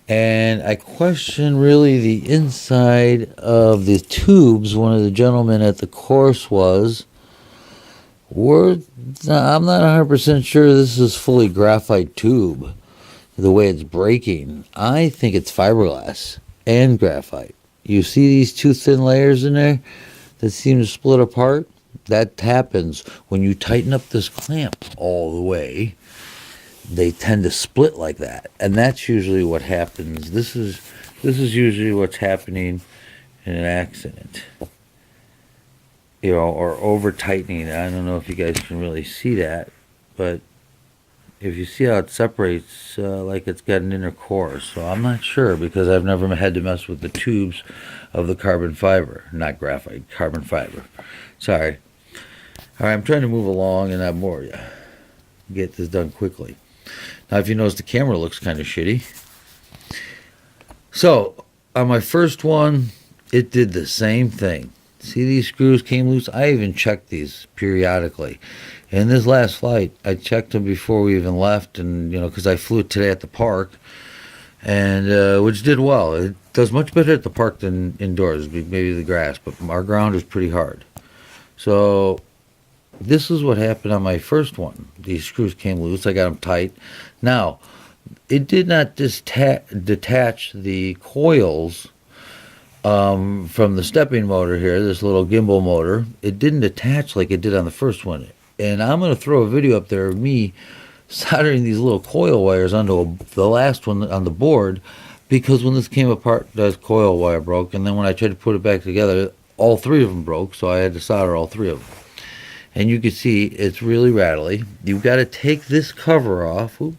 And I question really the inside of the tubes. One of the gentlemen at the course was, I'm not 100% sure this is fully graphite tube, the way it's breaking. I think it's fiberglass and graphite. You see these two thin layers in there that seem to split apart? That happens when you tighten up this clamp all the way. They tend to split like that, and that's usually what happens. This is usually what's happening in an accident. You know, or over tightening. I don't know if you guys can really see that, but if you see how it separates, like it's got an inner core. So I'm not sure, because I've never had to mess with the tubes of the carbon fiber, not graphite, carbon fiber. Sorry. All right, I'm trying to move along and not bore you. Get this done quickly. Now, if you notice, the camera looks kind of shitty. So on my first one, it did the same thing. See, these screws came loose. I even checked these periodically. In this last flight, I checked them before we even left, and you know, because I flew today at the park, and which did well. It does much better at the park than indoors, maybe the grass, but our ground is pretty hard. So this is what happened on my first one. These screws came loose. I got them tight. Now, it did not detach the coils from the stepping motor here, this little gimbal motor. It didn't attach like it did on the first one. And I'm going to throw a video up there of me soldering these little coil wires onto the last one on the board, because when this came apart, that coil wire broke, and then when I tried to put it back together, all three of them broke, so I had to solder all three of them. And you can see it's really rattly. You've got to take this cover off. Ooh,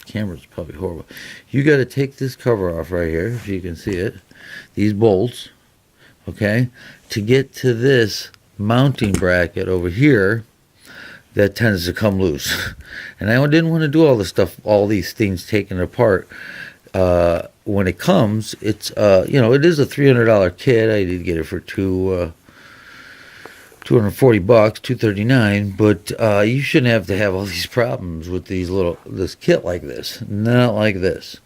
camera's probably horrible. You got to take this cover off right here, if you can see it. These bolts, okay, to get to this mounting bracket over here that tends to come loose. And I didn't want to do all this stuff, all these things taken apart. When it comes, it's you know, it is a $300 kit. I did get it for $240, $239, but you shouldn't have to have all these problems with this kit like this, not like this.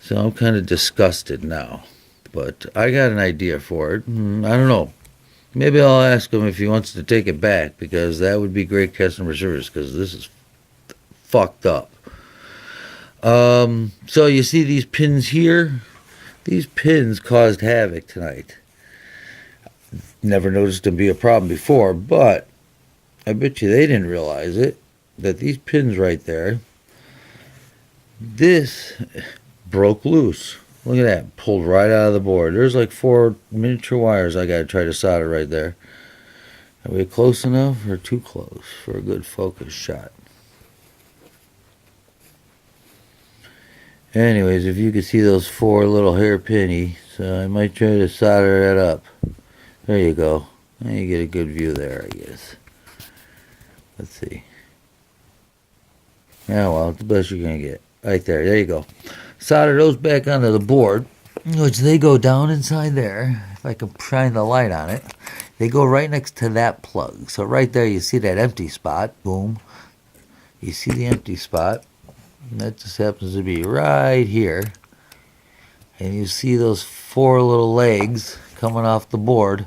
So I'm kind of disgusted now, but I got an idea for it. I don't know. Maybe I'll ask him if he wants to take it back, because that would be great customer service, because this is fucked up. So you see these pins here? These pins caused havoc tonight. Never noticed them be a problem before, but I bet you they didn't realize it, that these pins right there, this broke loose. Look at that, pulled right out of the board. There's like 4 miniature wires I got to try to solder right there. Are we close enough or too close for a good focus shot? Anyways, if you could see those 4 little hairpinny, so I might try to solder that up. There you go. Now you get a good view there, I guess. Let's see. Yeah, well, it's the best you're going to get. Right there. There you go. Solder those back onto the board, which they go down inside there. If I can shine the light on it. They go right next to that plug. So right there you see that empty spot. Boom. You see the empty spot. And that just happens to be right here. And you see those 4 little legs coming off the board.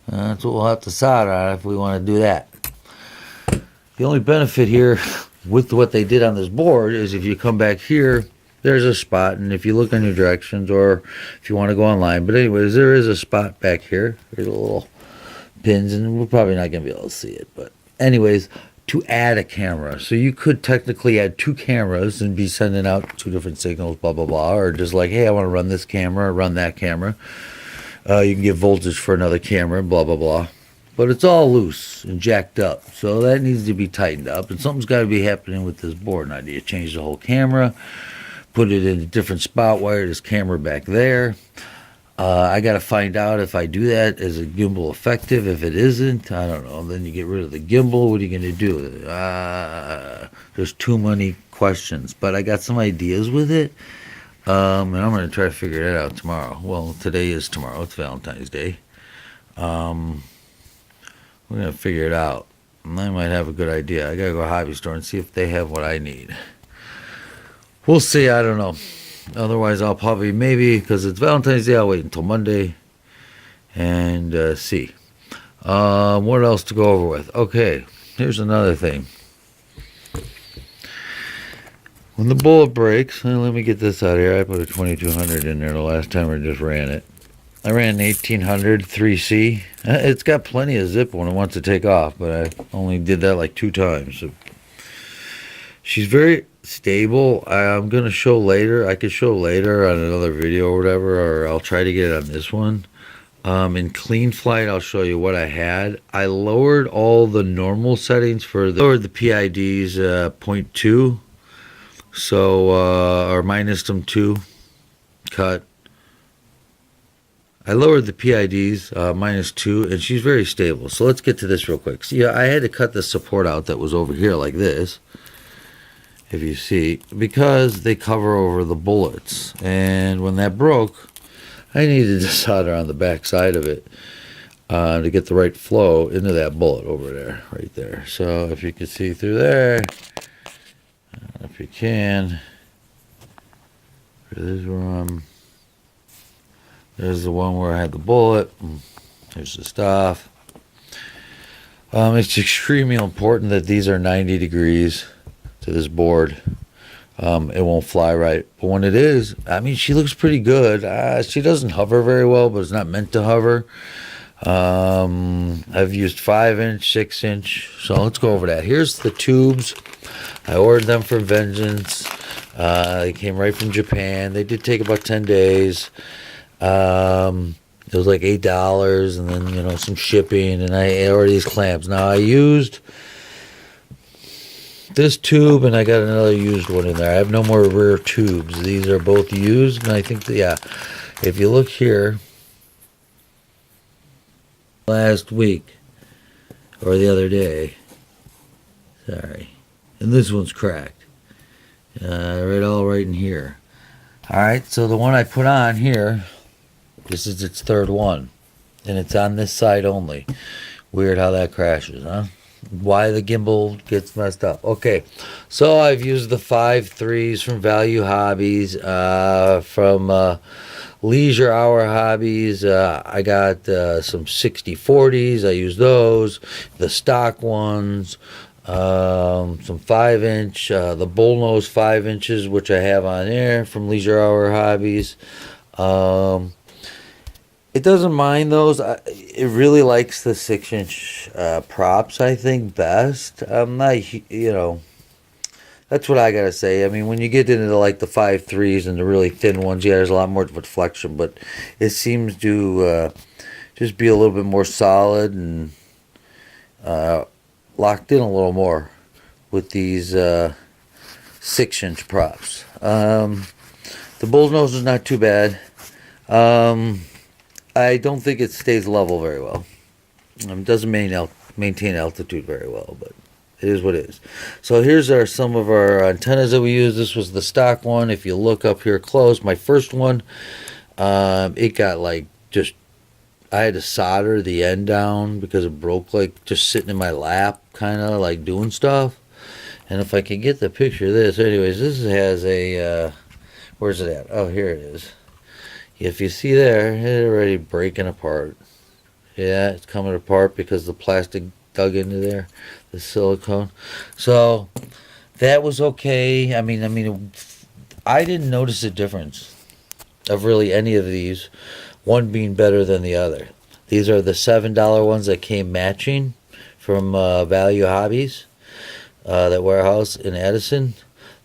That's what we'll have to solder on if we want to do that. The only benefit here with what they did on this board is if you come back here, there's a spot, and if you look on your directions, or if you want to go online, but anyways, there is a spot back here. There's little pins, and we're probably not going to be able to see it, but anyways, to add a camera. So you could technically add 2 cameras and be sending out 2 different signals, blah, blah, blah, or just like, hey, I want to run this camera, or run that camera. You can get voltage for another camera, blah, blah, blah. But it's all loose and jacked up, so that needs to be tightened up, and something's got to be happening with this board. Now, do you change the whole camera, put it in a different spot, wire this camera back there? I got to find out if I do that, is a gimbal effective? If it isn't, I don't know. Then you get rid of the gimbal. What are you going to do? There's too many questions, but I got some ideas with it. And I'm going to try to figure it out tomorrow. Well, today is tomorrow. It's Valentine's Day. We're going to figure it out. And I might have a good idea. I got to go to a hobby store and see if they have what I need. We'll see. I don't know. Otherwise, I'll probably, maybe, because it's Valentine's Day, I'll wait until Monday and see. What else to go over with? Okay, here's another thing. When the bullet breaks, let me get this out of here. I put a 2200 in there the last time I just ran it. I ran an 1800 3C. It's got plenty of zip when it wants to take off, but I only did that like 2 times. So she's very stable. I'm going to show later. I could show later on another video or whatever, or I'll try to get it on this one. In clean flight, I'll show you what I had. I lowered all the normal settings for lowered the PIDs 0.2. So, or minus them 2. Cut. I lowered the PIDs minus 2, and she's very stable. So let's get to this real quick. See, I had to cut the support out that was over here like this, if you see, because they cover over the bullets. And when that broke, I needed to solder on the back side of it to get the right flow into that bullet over there, right there. So if you can see through there, if you can, there's there's the one where I had the bullet. There's the stuff. It's extremely important that these are 90 degrees to this board. It won't fly right, but when it is, I mean, she looks pretty good. She doesn't hover very well, but it's not meant to hover. I've used 5-inch, 6-inch, so let's go over that. Here's the tubes. I ordered them from Vengeance. They came right from Japan. They did take about 10 days. It was like $8, and then, you know, some shipping, and I ordered these clamps. Now, I used this tube, and I got another used one in there. I have no more rear tubes. These are both used, and I think that, yeah, if you look here, last week, or the other day, sorry, and this one's cracked, right in here. Alright, so the one I put on here, this is its 3rd one, and it's on this side only. Weird how that crashes, huh? Why the gimbal gets messed up. Okay, so I've used the 5.3s from Value Hobbies, from Leisure Hour Hobbies. I got some 60-40s. I used those. The stock ones. Some 5-inch. The bullnose 5 inches, which I have on there from Leisure Hour Hobbies. It doesn't mind those. It really likes the 6-inch props, I think, best. I'm not, you know, that's what I gotta say. I mean, when you get into like the 5.3s and the really thin ones, yeah, there's a lot more deflection, but it seems to just be a little bit more solid and locked in a little more with these 6-inch props. The bullnose is not too bad. I don't think it stays level very well. It doesn't maintain altitude very well, but it is what it is. So here's some of our antennas that we use. This was the stock one. If you look up here close, my first one, it got like I had to solder the end down because it broke, like just sitting in my lap, kind of like doing stuff. And if I can get the picture of this, anyways, this has a, where's it at? Oh, here it is. If you see there, it's already breaking apart. Yeah, it's coming apart because the plastic dug into there, the silicone. So that was okay. I mean, I didn't notice a difference of really any of these, one being better than the other. These are the $7 ones that came matching from Value Hobbies, that warehouse in Addison.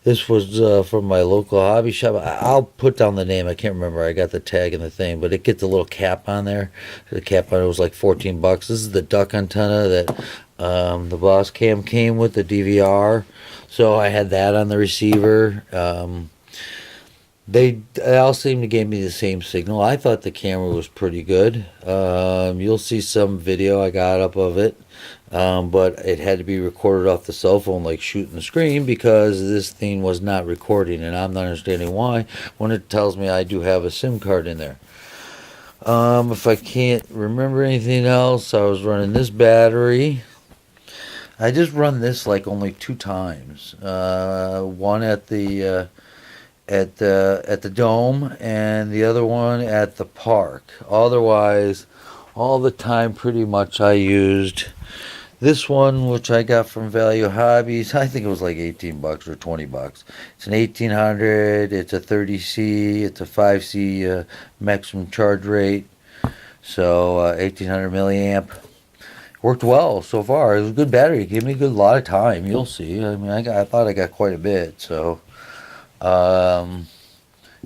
This was from my local hobby shop. I'll put down the name. I can't remember. I got the tag and the thing, but it gets a little cap on there. The cap on it was like $14. This is the duck antenna that the Boss Cam came with, the DVR. So I had that on the receiver. They all seem to give me the same signal. I thought the camera was pretty good. You'll see some video I got up of it, but it had to be recorded off the cell phone, like shooting the screen, because this thing was not recording, and I'm not understanding why when it tells me I do have a SIM card in there. If I can't remember anything else, I was running this battery. I just run this like only 2 times. One at the dome, and the other one at the park. Otherwise, all the time pretty much I used this one, which I got from Value Hobbies. I think it was like $18 or $20. It's an 1800. It's a 30C. It's a 5C maximum charge rate. So 1800 milliamp. Worked well so far. It was a good battery. It gave me a good lot of time. You'll see. I mean, I thought I got quite a bit. So.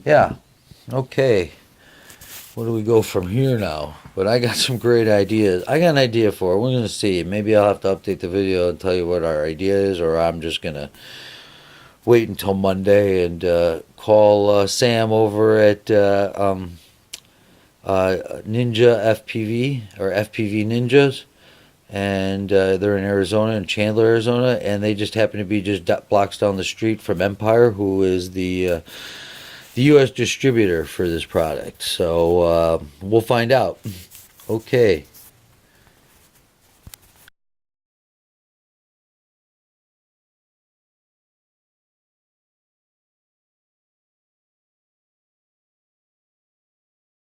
Yeah, okay, where do we go from here now? But I got some great ideas. I got an idea for it. We're going to see. Maybe I'll have to update the video and tell you what our idea is, or I'm just going to wait until Monday and call Sam over at Ninja FPV, or FPV Ninjas, and they're in Arizona, in Chandler, Arizona, and they just happen to be just blocks down the street from Empire, who is the U.S. distributor for this product. So we'll find out. Okay.